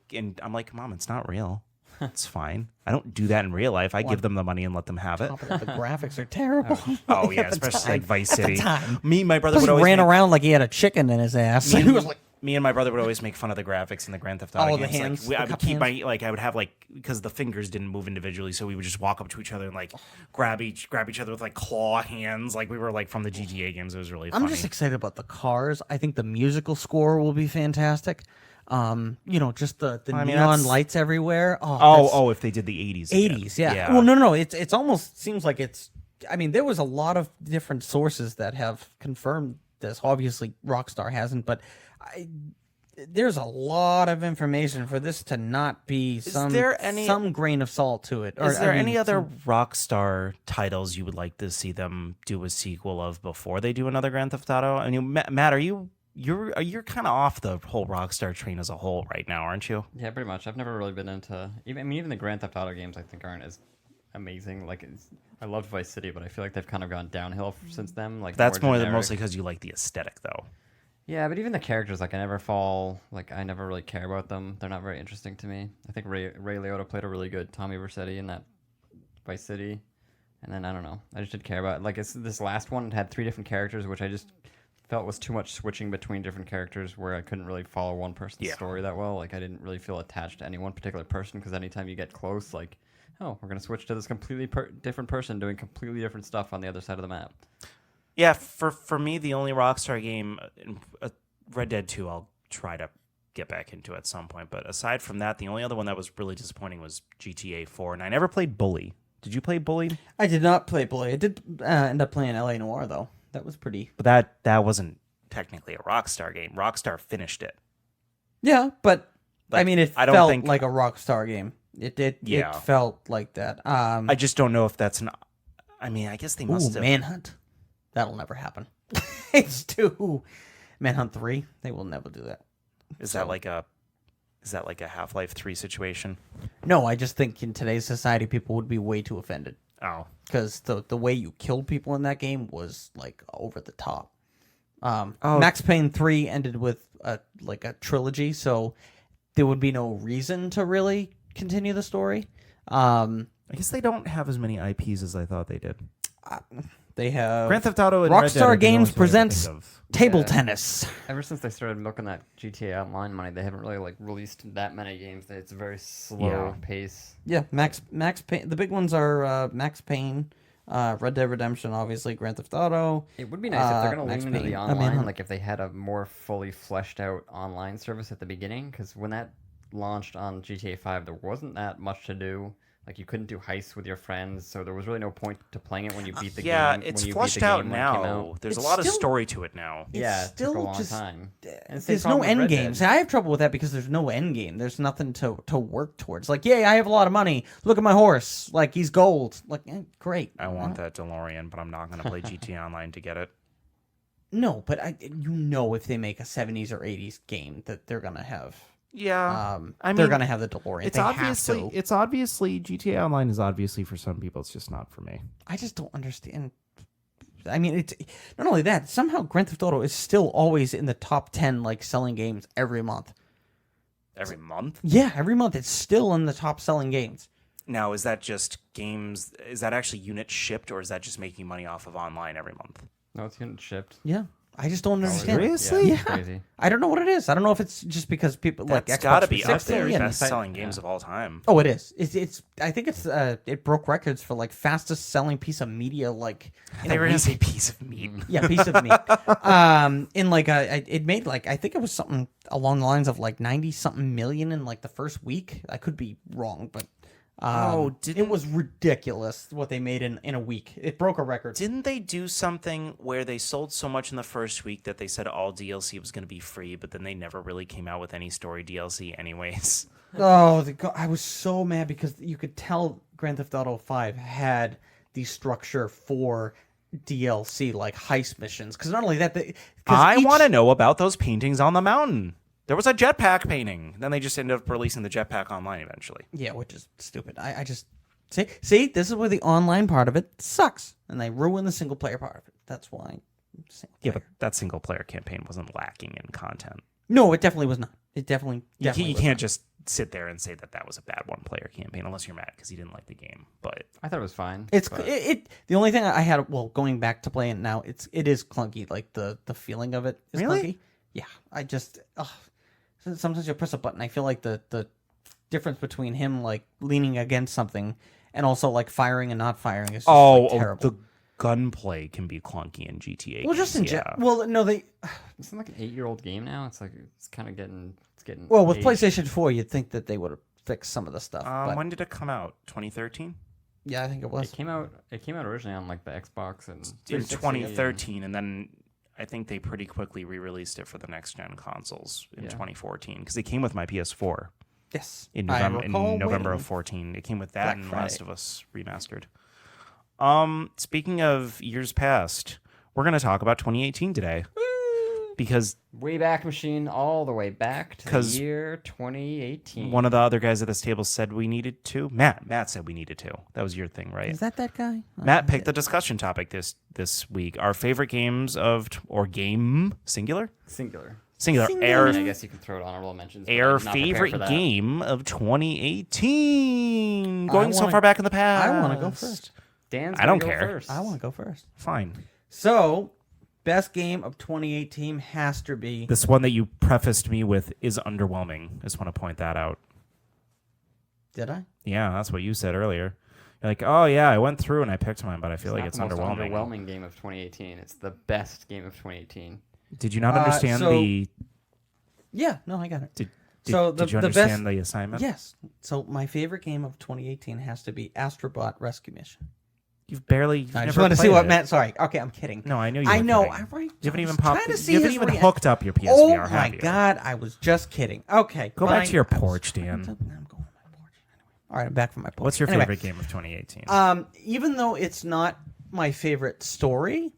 Mom, it's not real. It's fine. I don't do that in real life. I give them the money and let them have it. The graphics are terrible. Oh yeah, At the especially time. like Vice At the City. time. Me and my brother Plus, would he always ran make, around like he had a chicken in his ass. He was like, me and my brother would always make fun of the graphics in the Grand Theft Auto Oh, the games. hands, Like, the I would cup keep hands. I would have because the fingers didn't move individually, so we would just walk up to each other and like grab each other with like claw hands, like we were like from the GTA games. It was really funny. I'm just excited about the cars. I think the musical score will be fantastic. Just the mean, neon that's- lights everywhere. that's- If they did the 80s. 80s, yeah. Well, no. It's almost seems like it's. I mean, there was a lot of different sources that have confirmed this. Obviously, Rockstar hasn't, but there's a lot of information for this to not be some grain of salt to it. Is there any other Rockstar titles you would like to see them do a sequel of before they do another Grand Theft Auto? I mean, Matt, you're kind of off the whole Rockstar train as a whole right now, aren't you? Yeah, pretty much. I've never really been into even the Grand Theft Auto games. I think aren't as amazing. I loved Vice City, but I feel like they've kind of gone downhill since then. Like That's more than generic. mostly because you like the aesthetic, though. Yeah, but even the characters, I never really care about them. They're not very interesting to me. I think Ray Liotta played a really good Tommy Vercetti in that Vice City, and then I don't know. I just didn't care about it. This last one had 3 different characters, which I just felt was too much switching between different characters, where I couldn't really follow one person's story that well. I didn't really feel attached to any one particular person, because anytime you get close, oh, we're gonna switch to this completely different person doing completely different stuff on the other side of the map. Yeah, for me, the only Rockstar game, Red Dead 2, I'll try to get back into at some point. But aside from that, the only other one that was really disappointing was GTA 4, and I never played Bully. Did you play Bully? I did not play Bully. I did end up playing LA Noire though. That was pretty. But that wasn't technically a Rockstar game. Rockstar finished it. Yeah, but I mean, I don't felt think- like a Rockstar game. It did. Yeah. It felt like that. I just don't know if that's an. I mean, I guess they must have. Manhunt. That'll never happen. It's too. Manhunt 3. They will never do that. Is that like a Half-Life 3 situation? No, I just think in today's society, people would be way too offended Oh, because the way you killed people in that game was like over the top. Max Payne 3 ended with a trilogy, so there would be no reason to really continue the story. I guess they don't have as many IPs as I thought they did. They have Grand Theft Auto and Red Dead Rockstar are the only Games two I can presents think of. table Yeah. tennis. Ever since they started milking that GTA Online money, they haven't really released that many games. It's a very slow pace. Yeah, Max Payne. The big ones are Max Payne, Red Dead Redemption, obviously Grand Theft Auto. It would be nice if they're going to Max lean into Payne. the I mean, online, if they had a more fully fleshed out online service at the beginning, because when that launched on GTA 5, there wasn't that much to do. You couldn't do heists with your friends, so there was really no point to playing it when you beat the game. Yeah, it's when you beat flushed the out game when it came now. out. There's It's a lot of still- story to it now. Yeah, it took a still long just- time. And it's the There's same no problem end with Red game. Dead. See, I have trouble with that because there's no end game. There's nothing to work towards. Yeah, I have a lot of money. Look at my horse. He's gold. Great. I want that DeLorean, but I'm not going to play GTA Online to get it. No, but if they make a 70s or 80s game that they're gonna have Yeah, I they're mean, gonna have the DeLorean. it's They obviously have to. it's obviously GTA Online is obviously for some people. It's just not for me. I just don't understand. I mean, it's not only that. Somehow, Grand Theft Auto is still always in the top 10 like selling games every month. Every month? Yeah, every month it's still in the top selling games. Now, is that just games? Is that actually units shipped, or is that just making money off of online every month? No, it's getting shipped. Yeah, I just don't understand. Seriously? Yeah, it's crazy. I don't know what it is. I don't know if it's just because people like That's Xbox got to be up 360 there. and- Best-selling games of all time. Oh, it is. It's. I think it's. It broke records for like fastest selling piece of media. Like in They a were gonna week. say piece of meat. Yeah, piece of meat. In like it made like I think it was something along the lines of like 90 something million in like the first week. I could be wrong, but it was ridiculous what they made in a week. It broke a record. Didn't they do something where they sold so much in the first week that they said all DLC was going to be free, but then they never really came out with any story DLC anyways? Oh, I was so mad because you could tell Grand Theft Auto 5 had the structure for DLC, like heist missions. Because not only that, I want to know about those paintings on the mountain. There was a jetpack painting. Then they just ended up releasing the jetpack online eventually. Yeah, which is stupid. I just see this is where the online part of it sucks, and they ruin the single player part of it. That's why. Yeah, but that single player campaign wasn't lacking in content. No, it definitely was not. It definitely. You was can't not. just sit there and say that was a bad one player campaign unless you're mad because you didn't like the game. But I thought it was fine. It's but- it. The only thing I had, well, going back to playing it now, it is clunky. Like the feeling of it is Really? clunky. Yeah, I just sometimes you press a button. I feel like the difference between him like leaning against something and also like firing and not firing is just like, terrible. the gunplay can be clunky in GTA. Well, just in games, yeah. well, no, they. It's like an 8-year-old game now. It's like it's kind of getting. It's getting. Well, with aged. PlayStation 4, you'd think that they would have fixed some of the stuff. But When did it come out? 2013? yeah, I think it was. It came out originally on like the Xbox and In 360 2013, and then I think they pretty quickly re-released it for the next gen consoles in Yeah. 2014 because it came with my PS4 Yes, in I November, recall of waiting. 14. It came with that Black and Friday. Last of Us remastered. Speaking of years past, we're going to talk about 2018 today because Wayback Machine all the way back to the 'Cause year 2018. one of the other guys at this table said we needed to. Matt said we needed to. That was your thing, right? Is that guy? Matt picked the discussion topic this week. Our favorite games or game singular. Singular. Singular. I mean, I Our guess you can throw it honorable mentions. but our I'm not prepared favorite for that. game of 2018. Going so wanna- far back in the past. I want to go first. Dan's I don't gonna go care. First. I want to go first. Fine. So, best game of 2018 has to be. This one that you prefaced me with is underwhelming. I just want to point that out. Did I? Yeah, that's what you said earlier. You're like, oh yeah, I went through and I picked mine, but I feel like not it's the most underwhelming. underwhelming game of 2018. It's the best game of 2018. Did you not understand so- the? Yeah. No, I got it. Did So did you the understand best- the assignment? Yes. So my favorite game of 2018 has to be Astrobot Rescue Mission. You've barely. You've I just never want to see played what it. Matt. Sorry. Okay, I'm kidding. No, I know you. I were know. kidding. I'm right. You haven't I even was popped. trying to see You haven't his even rea- hooked up your PSVR. Oh my have you? god! I was just kidding. Okay. Go back fine. to your I was- porch, Dan. I'm going to my porch anyway. All right, I'm back from my porch. What's your Anyway, favorite game of 2018? Even though it's not my favorite story,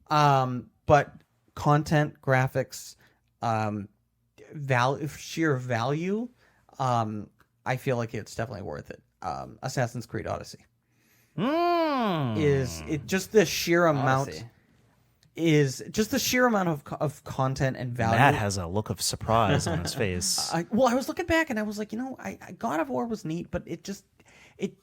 but content, graphics, sheer value, I feel like it's definitely worth it. Assassin's Creed Odyssey is it just the sheer amount Odyssey. is just the sheer amount of content and value. Matt has a look of surprise on his face. I was looking back and I was like, I God of War was neat, but it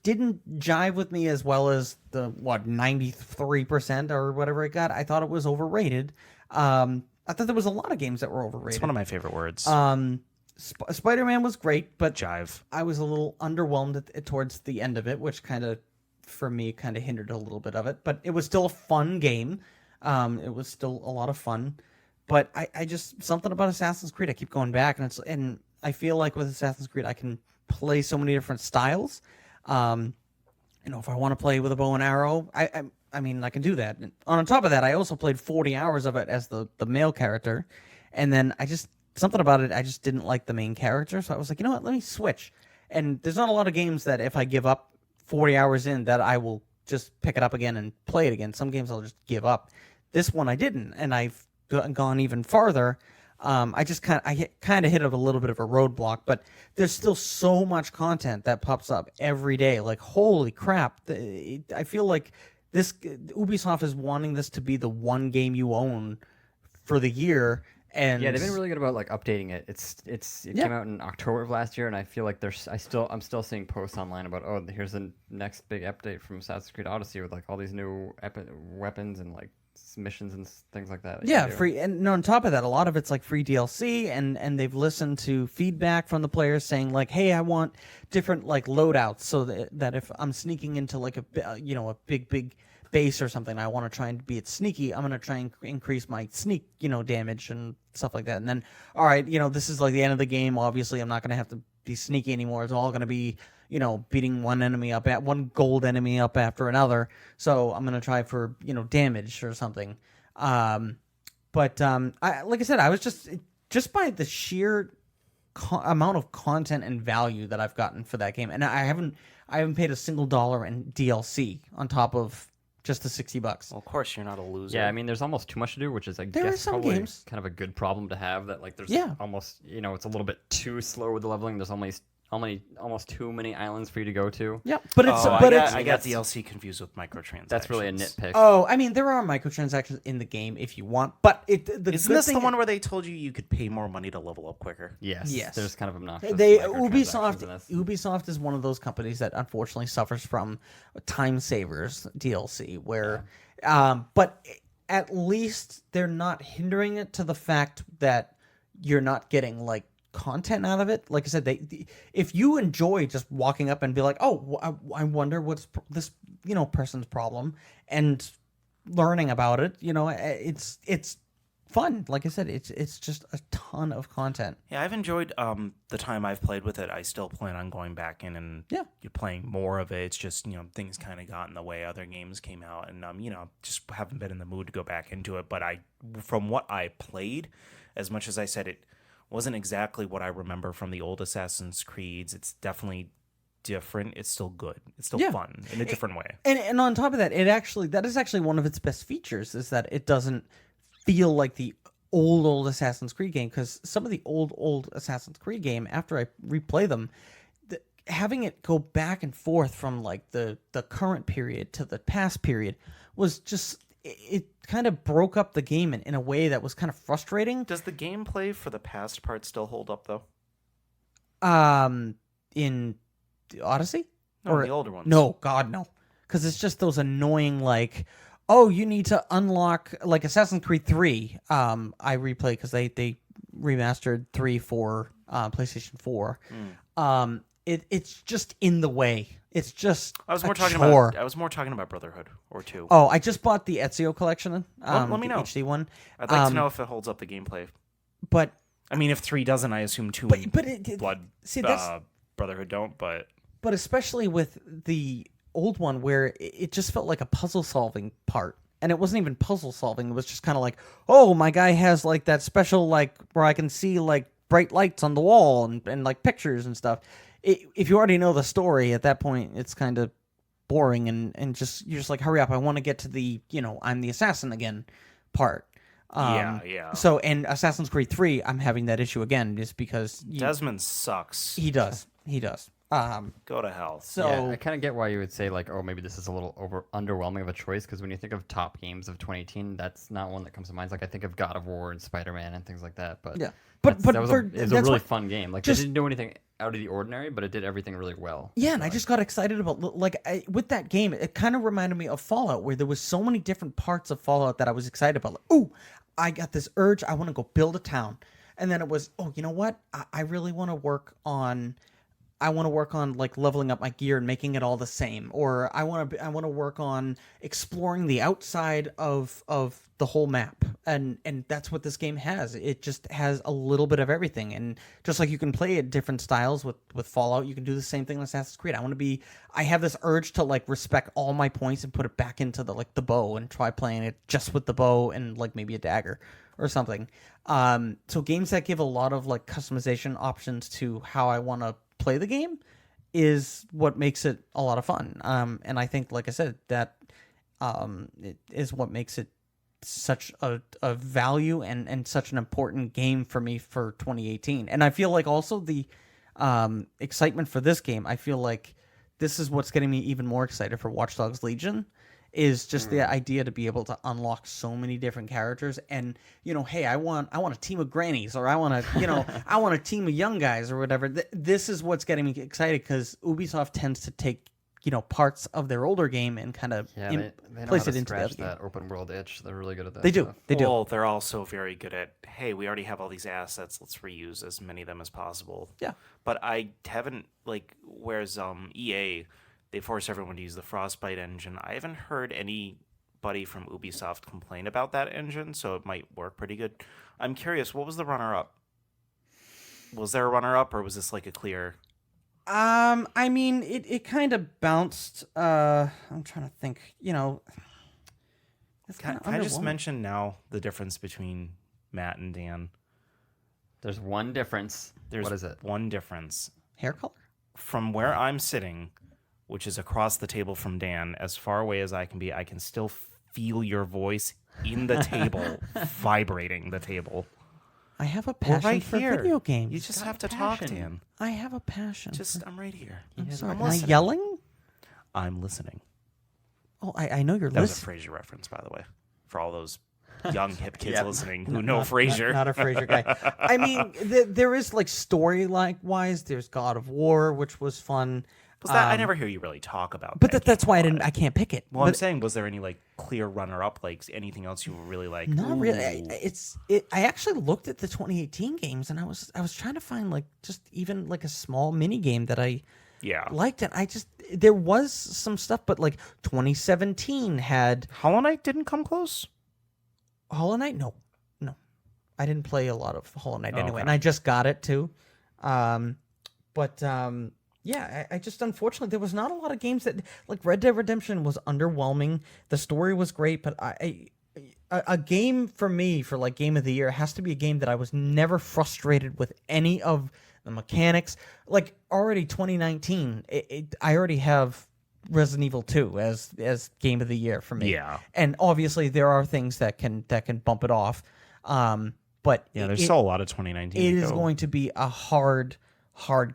didn't jive with me as well as the 93% or whatever it got. I thought it was overrated. I thought there was a lot of games that were overrated. It's one of my favorite words. Spider-Man was great, but Jive. I was a little underwhelmed towards the end of it, which for me hindered a little bit of it. But it was still a fun game. It was still a lot of fun. But I just something about Assassin's Creed. I keep going back, and I feel like with Assassin's Creed, I can play so many different styles. If I want to play with a bow and arrow, I mean, I can do that. And on top of that, I also played 40 hours of it as the male character, and then something about it, I just didn't like the main character, so I was like, you know what, let me switch. And there's not a lot of games that if I give up 40 hours in, that I will just pick it up again and play it again. Some games I'll just give up. This one I didn't, and I've gone even farther. I kind of hit a little bit of a roadblock, but there's still so much content that pops up every day. Like, holy crap! I feel like this Ubisoft is wanting this to be the one game you own for the year. And Yeah, they've been really good about like updating it. It came out in October of last year, and I feel like I'm still seeing posts online about, oh, here's the next big update from Assassin's Creed Odyssey with like all these new weapons and like missions and things like that. Yeah, free, and on top of that, a lot of it's like free DLC, and they've listened to feedback from the players saying like, hey, I want different like loadouts, so that if I'm sneaking into like a big base or something, I want to try and be it sneaky, I'm going to try and increase my sneak, damage and stuff like that. And then, all right, this is like the end of the game. Obviously, I'm not going to have to be sneaky anymore. It's all going to be, beating one gold enemy up after another. So I'm going to try for, damage or something. Like I said, I was just by the sheer amount of content and value that I've gotten for that game. And I haven't paid a single dollar in DLC on top of just the $60. Well, of course, you're not a loser. Yeah, I mean, there's almost too much to do, which is, I There guess, are some probably games. kind of a good problem to have. That like there's almost, it's a little bit too slow with the leveling. There's almost too many islands for you to go to. Yeah, but it's I got DLC confused with microtransactions. That's really a nitpick. Oh, I mean, there are microtransactions in the game if you want, but isn't this the one where they told you could pay more money to level up quicker? Yes. There's kind of obnoxious. Ubisoft in this. Ubisoft is one of those companies that unfortunately suffers from time savers DLC, where, but at least they're not hindering it to the fact that you're not getting like content out of it. Like I said, if you enjoy just walking up and be like, oh, I wonder what's this person's problem, and learning about it, it's fun. Like I said, it's just a ton of content. Yeah, I've enjoyed the time I've played with it. I still plan on going back in and you're playing more of it. It's just things kind of got in the way. Other games came out, and just haven't been in the mood to go back into it. But from what I played, as much as I said it wasn't exactly what I remember from the old Assassin's Creeds, it's definitely different. It's still good. It's still fun in a different way. And on top of that, that is actually one of its best features, is that it doesn't feel like the old Assassin's Creed game, because some of the old Assassin's Creed game, after I replay them, having it go back and forth from like the current period to the past period was just, it kind of broke up the game in a way that was kind of frustrating. Does the gameplay for the past part still hold up though? In the Odyssey? No, the older ones. No, God, no. Because it's just those annoying, like, oh, you need to unlock, like Assassin's Creed 3. I replay because they remastered 3 for PlayStation 4. It's just in the way. It's just I was more talking about Brotherhood or 2. Oh, I just bought the Ezio collection. Let me know. The HD one. I'd like to know if it holds up the gameplay. But I mean, if 3 doesn't, I assume 2 Brotherhood don't. But especially with the old one, where it just felt like a puzzle solving part, and it wasn't even puzzle solving. It was just kind of like, oh, my guy has like that special, like, where I can see like bright lights on the wall and like pictures and stuff. If you already know the story at that point, it's kind of boring, and you're just like, hurry up, I want to get to the I'm the assassin again part. Yeah. So, and Assassin's Creed 3, I'm having that issue again, just because Desmond sucks. he does. Go to hell. So Yeah, I kind of get why you would say like, oh, maybe this is a little underwhelming of a choice, because when you think of top games of 2018, that's not one that comes to mind. It's like I think of God of War and Spider-Man and things like that. But yeah, it was a really fun game. Like, it didn't do anything out of the ordinary, but it did everything really well. Yeah, and I just got excited about with that game. It kind of reminded me of Fallout, where there was so many different parts of Fallout that I was excited about. Like, ooh, I got this urge. I want to go build a town, and then it was, oh, you know what? I really want to work on. I want to work on like leveling up my gear and making it all the same, or I want to work on exploring the outside of the whole map, and that's what this game has. It just has a little bit of everything, and just like you can play it different styles with Fallout, you can do the same thing with Assassin's Creed. I have this urge to like respect all my points and put it back into the bow and try playing it just with the bow and like maybe a dagger or something. So games that give a lot of like customization options to how I want to play the game is what makes it a lot of fun. And I think, like I said, that it is what makes it such a value and such an important game for me for 2018. And I feel like also the excitement for this game, I feel like this is what's getting me even more excited for Watch Dogs Legion, is just the idea to be able to unlock so many different characters. And hey, I want a team of grannies, or I want to I want a team of young guys or whatever. This is what's getting me excited, because Ubisoft tends to take parts of their older game and kind of they know place how it to into the scratch other game. that open world itch. They're really good at that. They do. stuff. They do. Well, they're also very good at, hey, we already have all these assets. Let's reuse as many of them as possible. Yeah. But I haven't, whereas EA, they force everyone to use the Frostbite engine. I haven't heard anybody from Ubisoft complain about that engine, so it might work pretty good. I'm curious, what was the runner-up? Was there a runner-up, or was this like a clear... I mean, it kind of bounced. I'm trying to think. It's Can I just mention now the difference between Matt and Dan? There's one difference. There's what is it? one difference. hair color? From where I'm sitting, which is across the table from Dan, as far away as I can be, I can still feel your voice in the table, vibrating the table. I have a We're passion right for here. video games. You just got have to passion. talk, Dan. I have a passion. I'm right here. I'm sorry. I'm Am I listening. yelling? I'm listening. Oh, I know you're That was a listening. Frasier reference, by the way, for all those young hip kids Yep. listening who know Frasier. Not a Frasier guy. I mean, there is story wise. There's God of War, which was fun. I never hear you really talk about. But that that's game why a lot. I can't pick it. Well, I'm But saying, was there any clear runner-up, anything else you were really like? not really. "Ooh." I actually looked at the 2018 games, and I was trying to find just even a small mini game that I Yeah. liked it. There was some stuff, but 2017 had Hollow Knight didn't come close. Hollow Knight. No, I didn't play a lot of Hollow Knight anyway, okay. and I just got it too. Yeah, I just unfortunately there was not a lot of games that Red Dead Redemption was underwhelming. The story was great, but a game for me for game of the year has to be a game that I was never frustrated with any of the mechanics. Already 2019, I already have Resident Evil 2 as game of the year for me. Yeah. And obviously there are things that can bump it off. But Yeah, there's still a lot of 2019. it to is go. going to be a hard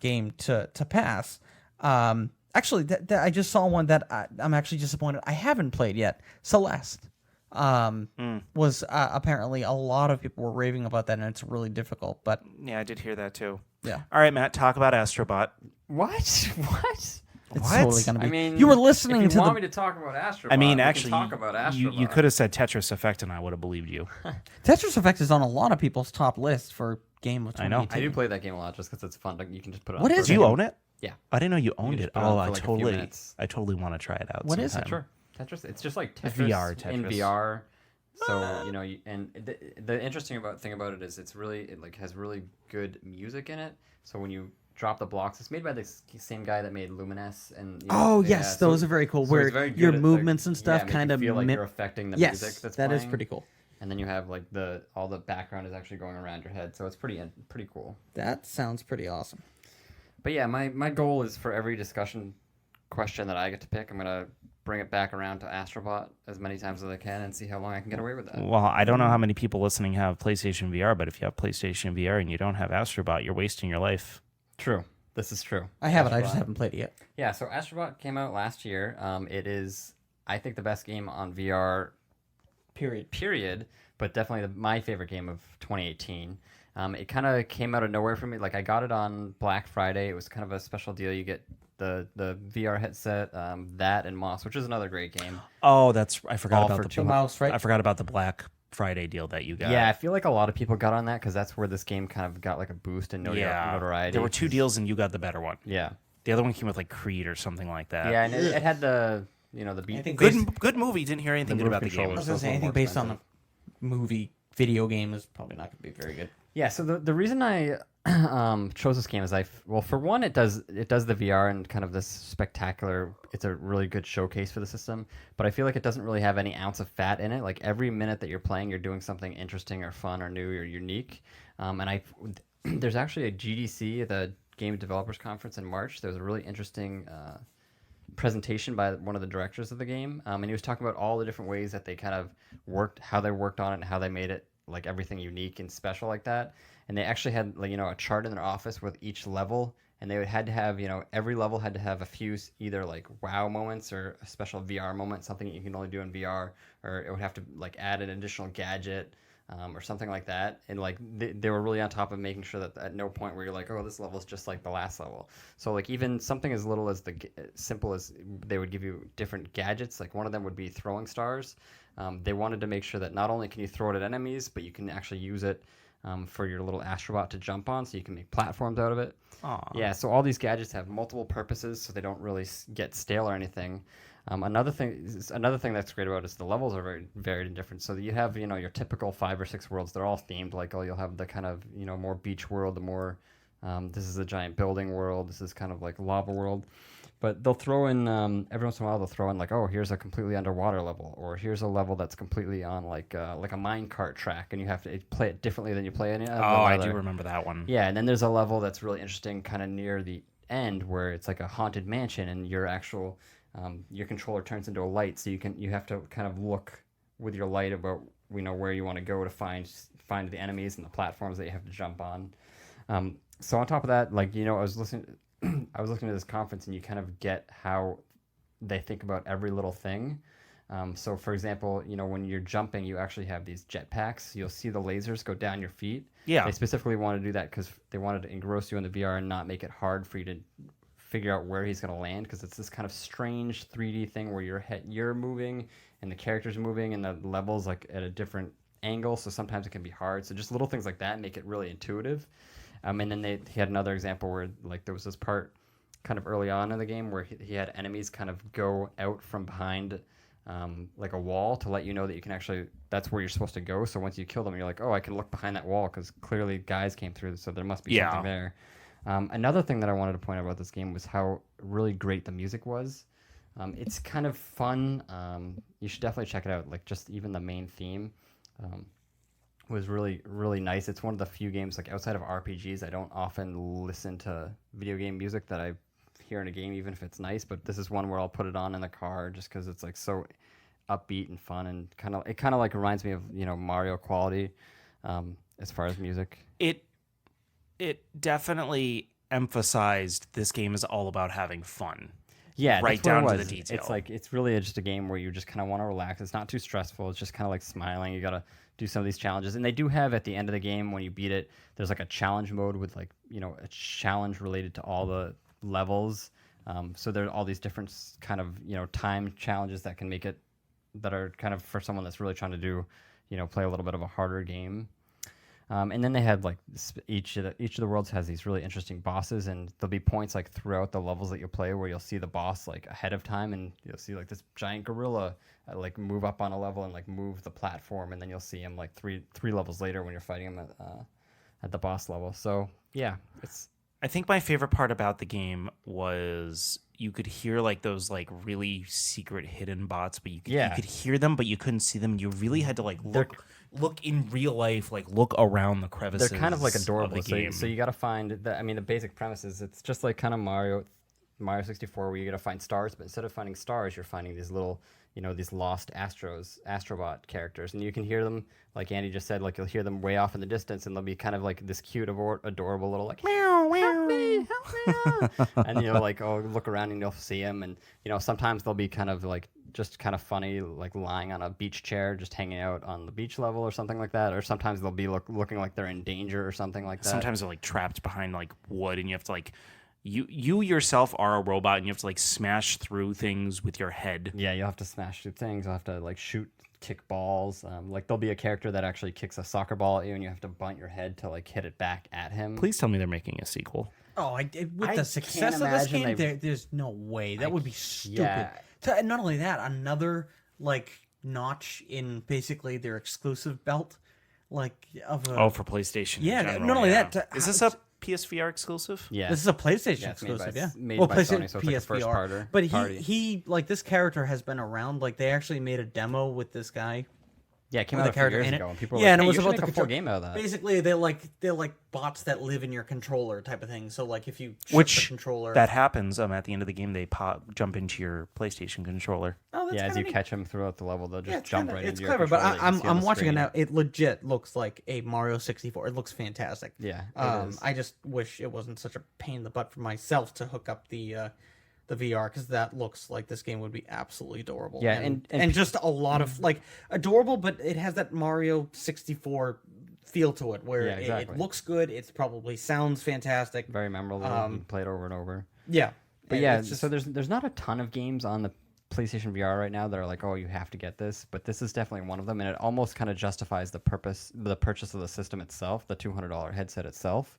game to pass. Actually, I just saw one that I'm actually disappointed I haven't played yet. Celeste was apparently a lot of people were raving about that, and it's really difficult. But Yeah, I did hear that too. yeah, All right, Matt, talk about Astrobot. What? What? it's What? totally gonna be. I mean, you were listening if you to want the me to talk about Astrobot, I mean, we can actually, talk about Astrobot. you could have said Tetris Effect, and I would have believed you. Tetris Effect is on a lot of people's top list for game of 2018. I know. I do play that game a lot just because it's fun. You can just put it on. What for is Do a you second. own it? Yeah. I didn't know you owned just it. put it on Oh, for I a few totally, minutes. want to try it out. What is it? sometime. Sure. Tetris. It's just like Tetris, VR in Tetris. VR. So and the interesting thing about it is it has really good music in it. So when you drop the blocks, it's made by the same guy that made Lumines and. Oh yeah, yes, those are very cool. so where it's very good your at, movements and stuff make kind you of feel like you're affecting the music that's that is playing. pretty cool. And then you have all the background is actually going around your head, so it's pretty cool. That sounds pretty awesome. But yeah, my goal is for every discussion question that I get to pick, I'm gonna bring it back around to Astrobot as many times as I can and see how long I can get away with that. Well, I don't know how many people listening have PlayStation VR, but if you have PlayStation VR and you don't have Astrobot, you're wasting your life. True. This is true. I have it. I just Astrobot. haven't played it yet. Yeah, so Astrobot came out last year. It is, I think, the best game on VR, period, but definitely my favorite game of 2018. It kind of came out of nowhere for me. I got it on Black Friday. It was kind of a special deal. You get the VR headset, that and Moss, which is another great game. Oh, I forgot All about for the two mouse, right? I forgot about the Black Friday deal that you got. Yeah, I feel like a lot of people got on that because that's where this game kind of got a boost in Yeah. notoriety. There were two deals, and you got the better one. Yeah. The other one came with Creed or something like that. Yeah, and it had the beat. I think Good movie. Didn't hear anything The good move about the game. controller. I was gonna say anything based on a movie video game is probably not gonna be very good. Yeah, so the reason I chose this game is for one, it does the VR and kind of this spectacular. It's a really good showcase for the system, but I feel like it doesn't really have any ounce of fat in it. Like every minute that you're playing, you're doing something interesting or fun or new or unique. And there's actually a GDC, the Game Developers Conference in March. There's a really interesting presentation by one of the directors of the game, and he was talking about all the different ways that they kind of worked, how they worked on it, and how they made it like everything unique and special like that. And they actually had like a chart in their office with each level, and they had to have every level had to have a few either like wow moments or a special VR moment, something that you can only do in VR, or it would have to like add an additional gadget. Or something like that, and like they were really on top of making sure that at no point where you're like, oh, this level is just like the last level. So like even something as little as simple as they would give you different gadgets. Like one of them would be throwing stars. They wanted to make sure that not only can you throw it at enemies, but you can actually use it for your little astrobot to jump on, so you can make platforms out of it. Aww. Yeah, so all these gadgets have multiple purposes, so they don't really get stale or anything. Another thing that's great about it is the levels are very varied and different. So you have your typical 5 or 6 worlds. They're all themed. Like you'll have the kind of more beach world, the more this is a giant building world. This is kind of like lava world. But they'll throw in every once in a while they'll throw in like, oh, here's a completely underwater level, or here's a level that's completely on like a minecart track, and you have to play it differently than you play any other. Oh, I do remember that one. Yeah, and then there's a level that's really interesting, kind of near the end, where it's like a haunted mansion, and your actual your controller turns into a light, so you have to kind of look with your light about where you want to go to find the enemies and the platforms that you have to jump on. So on top of that, like I was listening to this conference, and you kind of get how they think about every little thing. So for example, when you're jumping, you actually have these jetpacks. You'll see the lasers go down your feet. Yeah. They specifically wanted to do that because they wanted to engross you in the VR and not make it hard for you to figure out where he's going to land, because it's this kind of strange 3D thing where you're moving and the character's moving and the level's like at a different angle, so sometimes it can be hard. So just little things like that make it really intuitive. And then he had another example where like there was this part kind of early on in the game where he had enemies kind of go out from behind like a wall to let you know that you can actually, that's where you're supposed to go. So once you kill them, you're like, oh, I can look behind that wall because clearly guys came through, so there must be something there. Another thing that I wanted to point out about this game was how really great the music was. It's kind of fun. You should definitely check it out. Like just even the main theme was really, really nice. It's one of the few games, like outside of RPGs, I don't often listen to video game music that I hear in a game, even if it's nice. But this is one where I'll put it on in the car just because it's like so upbeat and fun, and it kind of like reminds me of Mario quality as far as music. It definitely emphasized this game is all about having fun. Yeah, right down to the detail. It's like it's really just a game where you just kind of want to relax. It's not too stressful. It's just kind of like smiling. You got to do some of these challenges, and they do have at the end of the game when you beat it, there's like a challenge mode with like a challenge related to all the levels. So there's all these different kind of time challenges that can make it, that are kind of for someone that's really trying to do play a little bit of a harder game. And then they had like each of the worlds has these really interesting bosses, and there'll be points like throughout the levels that you play where you'll see the boss like ahead of time, and you'll see like this giant gorilla like move up on a level and like move the platform, and then you'll see him like three levels later when you're fighting him at the boss level. So yeah, I think my favorite part about the game was you could hear like those like really secret hidden bots, but you could hear them, but you couldn't see them. You really had to like look in real life, like look around the crevices. They're kind of like adorable. Of the game. So you got to find the basic premise is it's just like kind of Mario 64, where you got to find stars, but instead of finding stars, you're finding these little these lost astrobot characters, and you can hear them, like Andy just said, like you'll hear them way off in the distance, and they'll be kind of like this cute, adorable little like meow, help me, and like look around and you'll see them, and sometimes they'll be kind of like just kind of funny, like lying on a beach chair, just hanging out on the beach level or something like that, or sometimes they'll be looking like they're in danger or something like that. Sometimes they're like trapped behind like wood, and you have to like. You yourself are a robot, and you have to like smash through things with your head. Yeah, you'll have to smash through things. You'll have to like kick balls. Like there'll be a character that actually kicks a soccer ball at you, and you have to bunt your head to like hit it back at him. Please tell me they're making a sequel. Oh, with the success of this game, there's no way. That would be stupid. Yeah. So, not only that, another like notch in basically their exclusive belt, like for PlayStation. Yeah, in general, not only that. Is this a PSVR exclusive? Yeah, this is a PlayStation exclusive. Made by Sony, so it's like a first party. But he like this character has been around. Like they actually made a demo with this guy Yeah, it came with out the a few character years in ago, it. and people were Yeah, like, and hey, it was you should about make the a full control. game out of that. Basically, they're like bots that live in your controller type of thing. So like if you shut the Which controller, that happens. At the end of the game, they jump into your PlayStation controller. oh, that's Yeah, as kinda you neat. catch them throughout the level, they'll just Yeah, it's jump kinda, right it's into clever, your but controller. You can see on I'm the watching it screen. now. It legit looks like a Mario 64. It looks fantastic. Yeah, it is. I just wish it wasn't such a pain in the butt for myself to hook up the VR, because that looks like this game would be absolutely adorable. Yeah, and just a lot of like adorable, but it has that Mario 64 feel to it where Yeah, exactly. it looks good. It probably sounds fantastic. Very memorable. You can play it over and over. Yeah, But and yeah, it's just, so there's not a ton of games on the PlayStation VR right now that are like, oh, you have to get this, but this is definitely one of them, and it almost kind of justifies the purchase of the system itself, the $200 headset itself.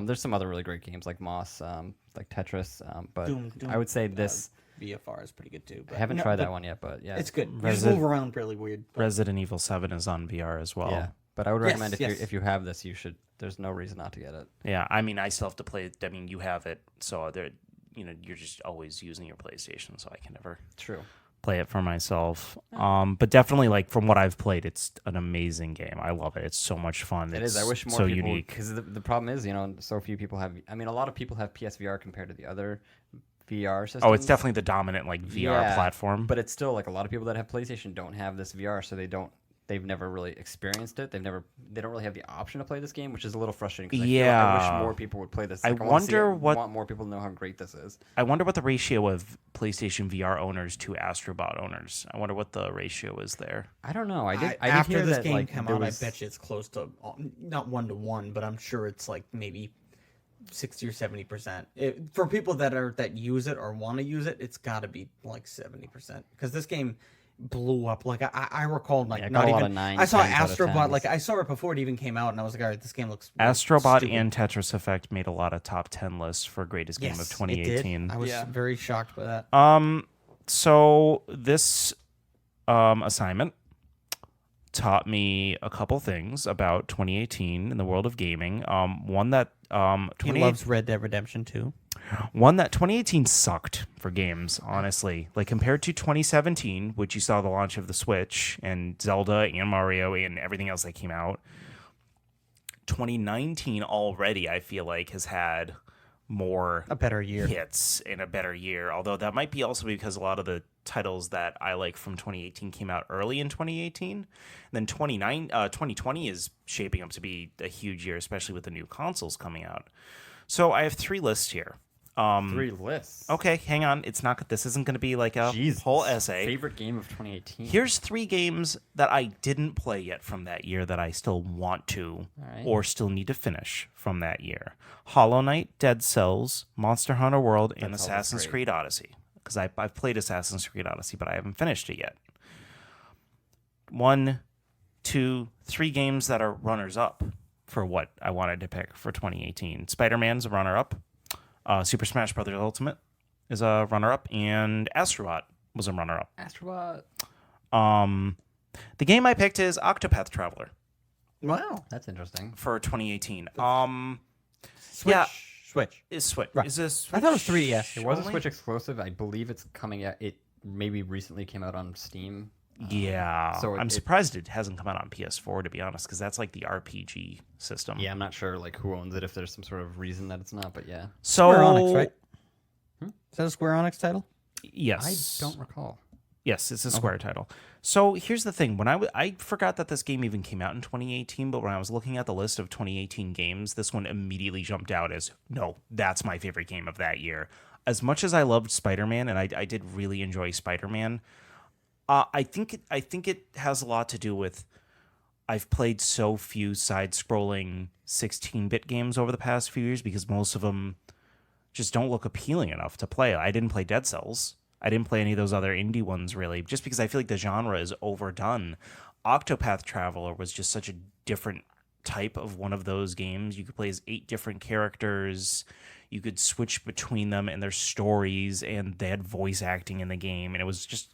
There's some other really great games like Moss, like Tetris, but Doom, I would say this. VFR is pretty good too. I But haven't no, tried but that one yet, but yeah, It's good. You just Resident- move around really weird. But Resident Evil 7 is on VR as well. yeah. But I would recommend yes. if you have this, you should. There's no reason not to get it. Yeah, I mean, I still have to play it. I mean, you have it, so there, you're just always using your PlayStation, so I can never True. play it for myself. But definitely, like from what I've played, it's an amazing game. I love it. It's so much fun. It it's is. I wish more so people unique. because the problem is, so few people have. I mean, a lot of people have PSVR compared to the other VR systems. Oh, it's definitely the dominant like VR Yeah, platform. But it's still like a lot of people that have PlayStation don't have this VR, so they've never really experienced it. They don't really have the option to play this game, which is a little frustrating. 'Cause I Yeah. wish more people would play this. I Like, wanna see wonder it. what- I want more people to know how great this is. I wonder what the ratio of PlayStation VR owners to Astrobot owners. I wonder what the ratio is there. I don't know. I did after hear this that, game like, came there out, was- I bet you it's close to not 1-to-1, but I'm sure it's like maybe 60 or 70%. For people that use it or want to use it, it's got to be like 70%, because this game blew up. Like I recall, like Yeah, it not got a lot even. of 9s, I saw 10s out of Astrobot. 10s. Like I saw it before it even came out, and I was like, all right, this game looks Astrobot stupid. and Tetris Effect made a lot of top 10 lists for greatest game of Yes, it did. 2018. I was Yeah. very shocked by that. So this assignment taught me a couple things about 2018 in the world of gaming. One that He loves Red Dead Redemption 2. One that 2018 sucked for games, honestly. Like compared to 2017, which you saw the launch of the Switch and Zelda and Mario and everything else that came out. 2019 already, I feel like, has had more A better year. hits in a better year. Although that might be also because a lot of the titles that I like from 2018 came out early in 2018. And then 2020 is shaping up to be a huge year, especially with the new consoles coming out. So I have 3 lists here. 3 lists. Okay, hang on. This isn't going to be like a Jesus. whole essay. Favorite game of 2018. Here's 3 games that I didn't play yet from that year that I still want to right. or still need to finish from that year. Hollow Knight, Dead Cells, Monster Hunter World, and Dead Cells is Assassin's great. Creed Odyssey. Because I've played Assassin's Creed Odyssey, but I haven't finished it yet. 1, 2, 3 games that are runners-up for what I wanted to pick for 2018. Spider-Man's a runner-up. Super Smash Bros. Ultimate is a runner-up, and Astrobot was a runner-up. Astrobot. The game I picked is Octopath Traveler Wow. That's interesting. for 2018. Switch. Yeah. Switch. Is Switch? Right. Is this? I thought it was 3DS. It was a only? Switch exclusive. I believe it's coming out. It maybe recently came out on Steam. Yeah. So I'm it- surprised it hasn't come out on PS4, to be honest, because that's like the RPG system. Yeah, I'm not sure like who owns it, if there's some sort of reason that it's not, but yeah. So Square Enix, right? Is that a Square Enix title? Yes. I don't recall. Yes, it's a Square title. So here's the thing: when I forgot that this game even came out in 2018, but when I was looking at the list of 2018 games, this one immediately jumped out as no, that's my favorite game of that year. As much as I loved Spider-Man, and I did really enjoy Spider-Man, I think it has a lot to do with I've played so few side-scrolling 16-bit games over the past few years because most of them just don't look appealing enough to play. I didn't play Dead Cells. I didn't play any of those other indie ones, really, just because I feel like the genre is overdone. Octopath Traveler was just such a different type of one of those games. You could play as 8 different characters. You could switch between them and their stories, and they had voice acting in the game. And it was just,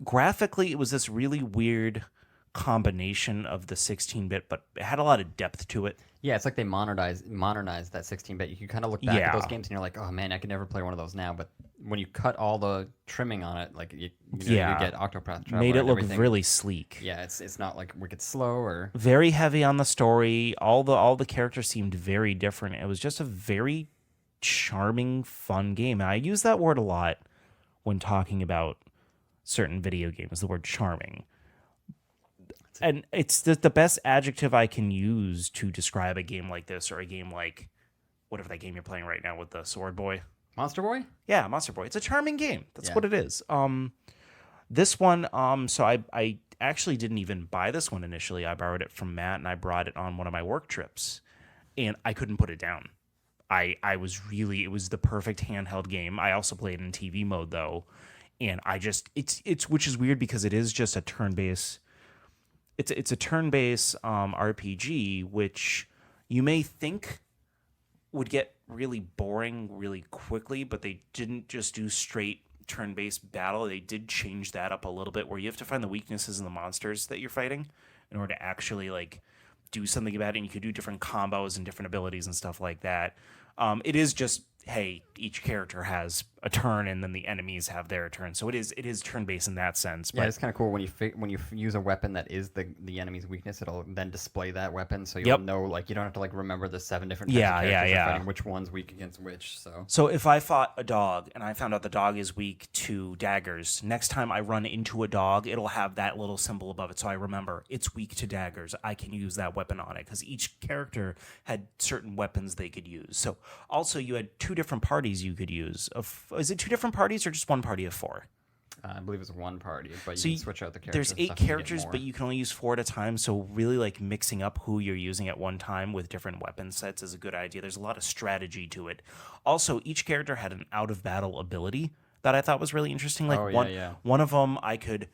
graphically, it was this really weird combination of the 16-bit, but it had a lot of depth to it. Yeah, it's like they modernized that 16-bit. You can kind of look back at Yeah. those games and you're like, oh man, I could never play one of those now. But when you cut all the trimming on it, like you Yeah. get Octopath Traveler Made it and look everything. really sleek. Yeah, it's not like wicked slow or Very heavy on the story. All the characters seemed very different. It was just a very charming, fun game. And I use that word a lot when talking about certain video games, the word charming. And it's the best adjective I can use to describe a game like this, or a game like whatever that game you're playing right now with the Sword Boy. Monster Boy. Yeah, Monster Boy. It's a charming game. That's Yeah. what it is. This one, so I actually didn't even buy this one initially. I borrowed it from Matt, and I brought it on one of my work trips, and I couldn't put it down. I was really, it was the perfect handheld game. I also played in TV mode though, and I just it's which is weird because it is just a turn-based. It's a turn-based RPG, which you may think would get really boring really quickly, but they didn't just do straight turn-based battle. They did change that up a little bit, where you have to find the weaknesses in the monsters that you're fighting in order to actually like do something about it. And you could do different combos and different abilities and stuff like that. It is just, hey, each character has a turn, and then the enemies have their turn. So it is turn-based in that sense. Yeah, But it's kind of cool when you use a weapon that is the enemy's weakness. It'll then display that weapon, so you'll know, like, you don't have to like remember the 7 different types of characters you're fighting, which one's weak against which. So if I fought a dog and I found out the dog is weak to daggers, next time I run into a dog, it'll have that little symbol above it, so I remember it's weak to daggers. I can use that weapon on it, because each character had certain weapons they could use. So also you had 2 different parties you could use. Is it 2 different parties or just one party of 4? I believe it's one party, but So you can switch out the characters. There's and 8 stuff to get characters, more. but you can only use 4 at a time. So really, like, mixing up who you're using at one time with different weapon sets is a good idea. There's a lot of strategy to it. Also, each character had an out of battle ability that I thought was really interesting. Like one of them I could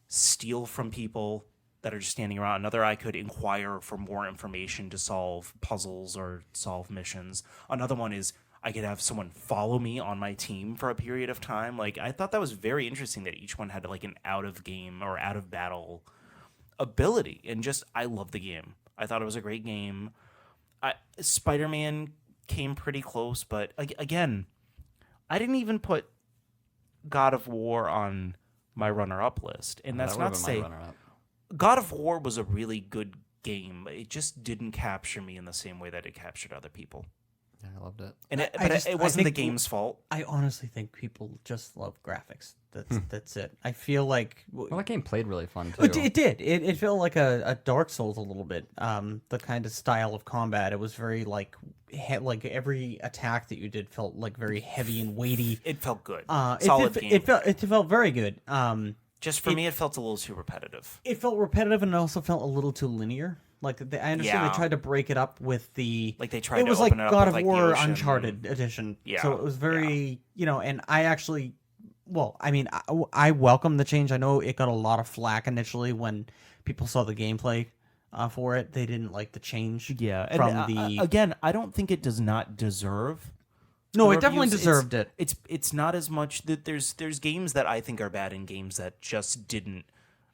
steal from people that are just standing around. Another I could inquire for more information to solve puzzles or solve missions. Another one is I could have someone follow me on my team for a period of time. Like, I thought that was very interesting that each one had like an out of game or out of battle ability. And just, I love the game. I thought it was a great game. Spider-Man came pretty close, but again, I didn't even put God of War on my runner-up list. And that's not to say God of War was a really good game. It just didn't capture me in the same way that it captured other people. Yeah, I loved it. And it wasn't the game's fault. I honestly think people just love graphics. That's it. I feel like Well, that game played really fun too. it did. It felt like a Dark Souls a little bit. The kind of style of combat. It was very like every attack that you did felt like very heavy and weighty. It felt good. Solid game. It felt very good. Just for me, it felt a little too repetitive. It felt repetitive, and it also felt a little too linear. Like I understand they tried to break it up with the they tried. It was to like open it up God with, of like, War the ocean. Uncharted edition. Yeah, so it was very and I actually, well, I mean, I welcome the change. I know it got a lot of flack initially when people saw the gameplay for it. They didn't like the change. Yeah, from and, the again, I don't think it does not deserve. No, the it definitely reviews. deserved it. It's not as much that there's games that I think are bad and games that just didn't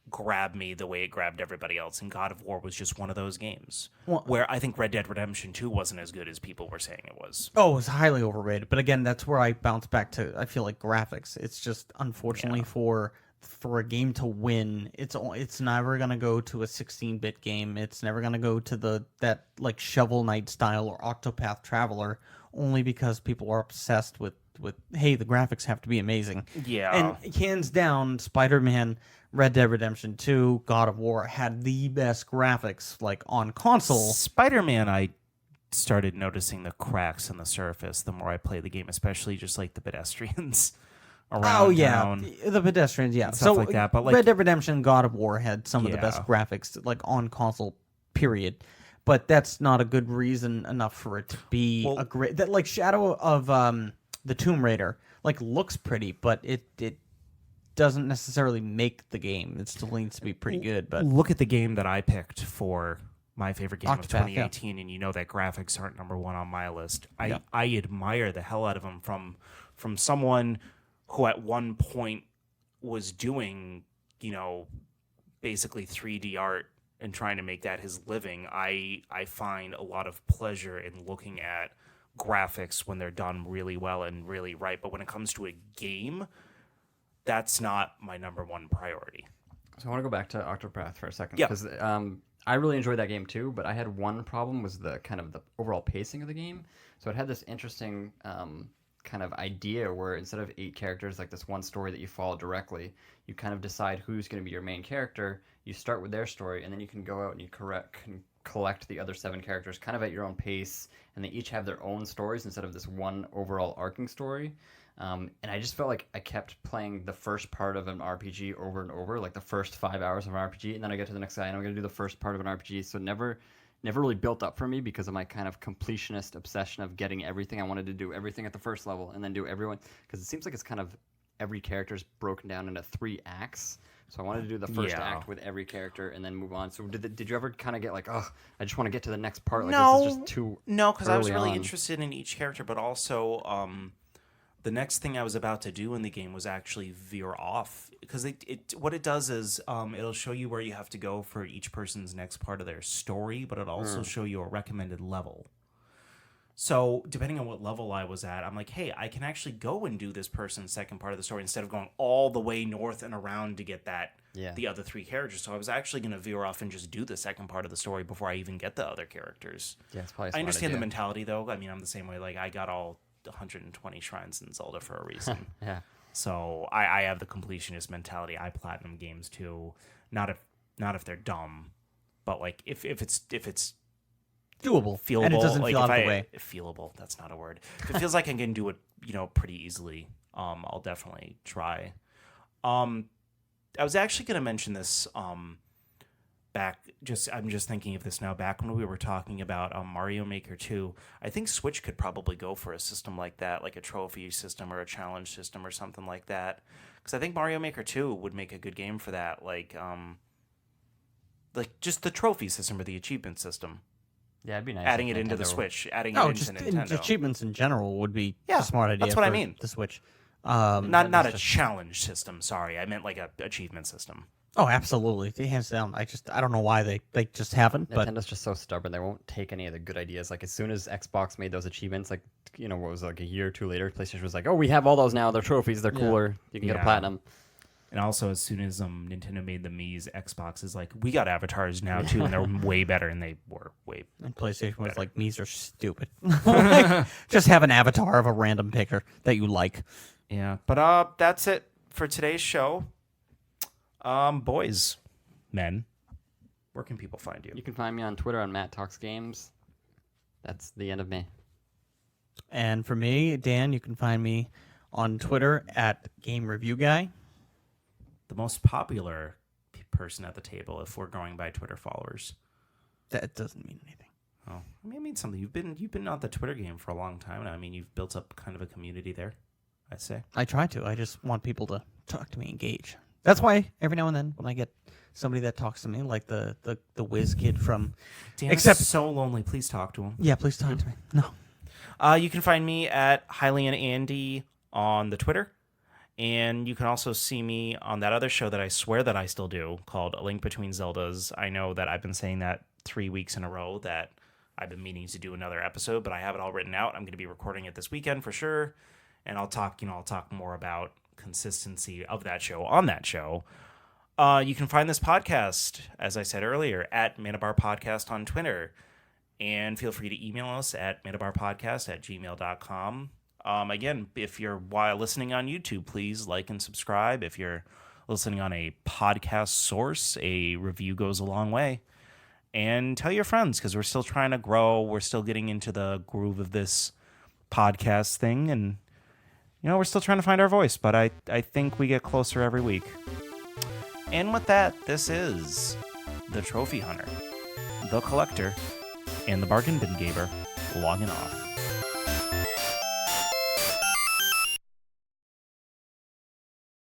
grab me the way it grabbed everybody else, and God of War was just one of those games where I think Red Dead Redemption 2 wasn't as good as people were saying it was. Oh, it was highly overrated. But again, that's where I bounce back to. I feel like graphics. It's just unfortunately for a game to win, it's never gonna go to a 16-bit game. It's never gonna go to that like Shovel Knight style or Octopath Traveler, only because people are obsessed with hey, the graphics have to be amazing. Yeah, and hands down, Spider-Man, Red Dead Redemption 2, God of War had the best graphics like on console. Spider-Man, I started noticing the cracks in the surface the more I played the game, especially just like the pedestrians around town. The pedestrians, stuff like that. But like Red Dead Redemption, God of War had some of the best graphics like on console. Period. But that's not a good reason enough for it to be a great. That like Shadow of the Tomb Raider like looks pretty, but it doesn't necessarily make the game. It still needs to be pretty good. But look at the game that I picked for my favorite game of Octopath, 2018, and you know that graphics aren't number one on my list. I admire the hell out of them from someone who at one point was doing, basically 3D art and trying to make that his living. I find a lot of pleasure in looking at graphics when they're done really well and really right. But when it comes to a game, that's not my number one priority. So I want to go back to Octopath for a second Yep. because I really enjoyed that game too. But I had one problem was the overall pacing of the game. So it had this interesting kind of idea where instead of 8 characters, like this one story that you follow directly, you kind of decide who's going to be your main character. You start with their story, and then you can go out and you collect the other 7 characters kind of at your own pace, and they each have their own stories instead of this one overall arcing story. And I just felt like I kept playing the first part of an RPG over and over, like the first 5 hours of an RPG, and then I get to the next guy and I'm going to do the first part of an RPG. So never really built up for me because of my kind of completionist obsession of getting everything. I wanted to do everything at the first level and then do everyone, because it seems like it's kind of every character is broken down into 3 acts. So I wanted to do the first act with every character and then move on. So did you ever kind of get like, oh, I just want to get to the next part? Like, No, this is just too no, because I was early really on. interested in each character, but also the next thing I was about to do in the game was actually veer off, because what it does is it'll show you where you have to go for each person's next part of their story, but it'll also show you a recommended level. So depending on what level I was at, I'm like, hey, I can actually go and do this person's second part of the story instead of going all the way north and around to get the other 3 characters. So I was actually going to veer off and just do the second part of the story before I even get the other characters. Yeah, it's probably a I smart understand the idea. mentality, though. I mean, I'm the same way. Like, I got all 120 shrines in Zelda for a reason. Yeah. So I have the completionist mentality. I platinum games too. Not if they're dumb, but like if it's Doable. feelable, And it doesn't like feel out if of the way. feelable, that's not a word. If it feels like I can do it, pretty easily, I'll definitely try. I was actually going to mention this I'm just thinking of this now, back when we were talking about Mario Maker 2, I think Switch could probably go for a system like that, like a trophy system or a challenge system or something like that. Because I think Mario Maker 2 would make a good game for that, like just the trophy system or the achievement system. Yeah, it'd be nice. Adding if it into the Nintendo- Switch, adding No, it just into Nintendo. achievements in general would be Yeah, a smart idea. that's what I for mean. The Switch. Not a just- challenge system, sorry. I meant like a achievement system. Oh, absolutely. Hands down. I don't know why they just haven't, but Nintendo's just so stubborn. They won't take any of the good ideas. Like as soon as Xbox made those achievements, like what was it, like a year or 2 later, PlayStation was like, "Oh, we have all those now. They're trophies. They're cooler. You can get a Yeah. platinum." And also, as soon as Nintendo made the Mii's, Xbox is like, we got avatars now too, and they're way better, and they were way. and PlayStation was like, "These are stupid." Like, just have an avatar of a random picker that you like. Yeah, but that's it for today's show. Boys, men, where can people find you? You can find me on Twitter on Matt Talks Games. That's the end of me. And for me, Dan, you can find me on Twitter at Game Review Guy. The most popular person at the table, if we're going by Twitter followers. That doesn't mean anything. Oh, I mean, it means something. You've been on the Twitter game for a long time now. I mean, you've built up kind of a community there, I'd say. I try to. I just want people to talk to me, engage. That's why every now and then when I get somebody that talks to me, like the whiz kid from... Dan Except- is so lonely. Please talk to him. Yeah, please talk to me. No. You can find me at Highly and Andy on the Twitter. And you can also see me on that other show that I swear that I still do, called A Link Between Zeldas. I know that I've been saying that 3 weeks in a row that I've been meaning to do another episode, but I have it all written out. I'm going to be recording it this weekend for sure. And I'll talk more about consistency of that show on that show. You can find this podcast, as I said earlier, at Manabar Podcast on Twitter. And feel free to email us at manabarpodcast@gmail.com. Again, if you're while listening on YouTube, please like and subscribe. If you're listening on a podcast source, a review goes a long way. And tell your friends, because we're still trying to grow. We're still getting into the groove of this podcast thing. And, we're still trying to find our voice. But I think we get closer every week. And with that, this is the Trophy Hunter, the Collector, and the Bargain Bin Gamer logging off.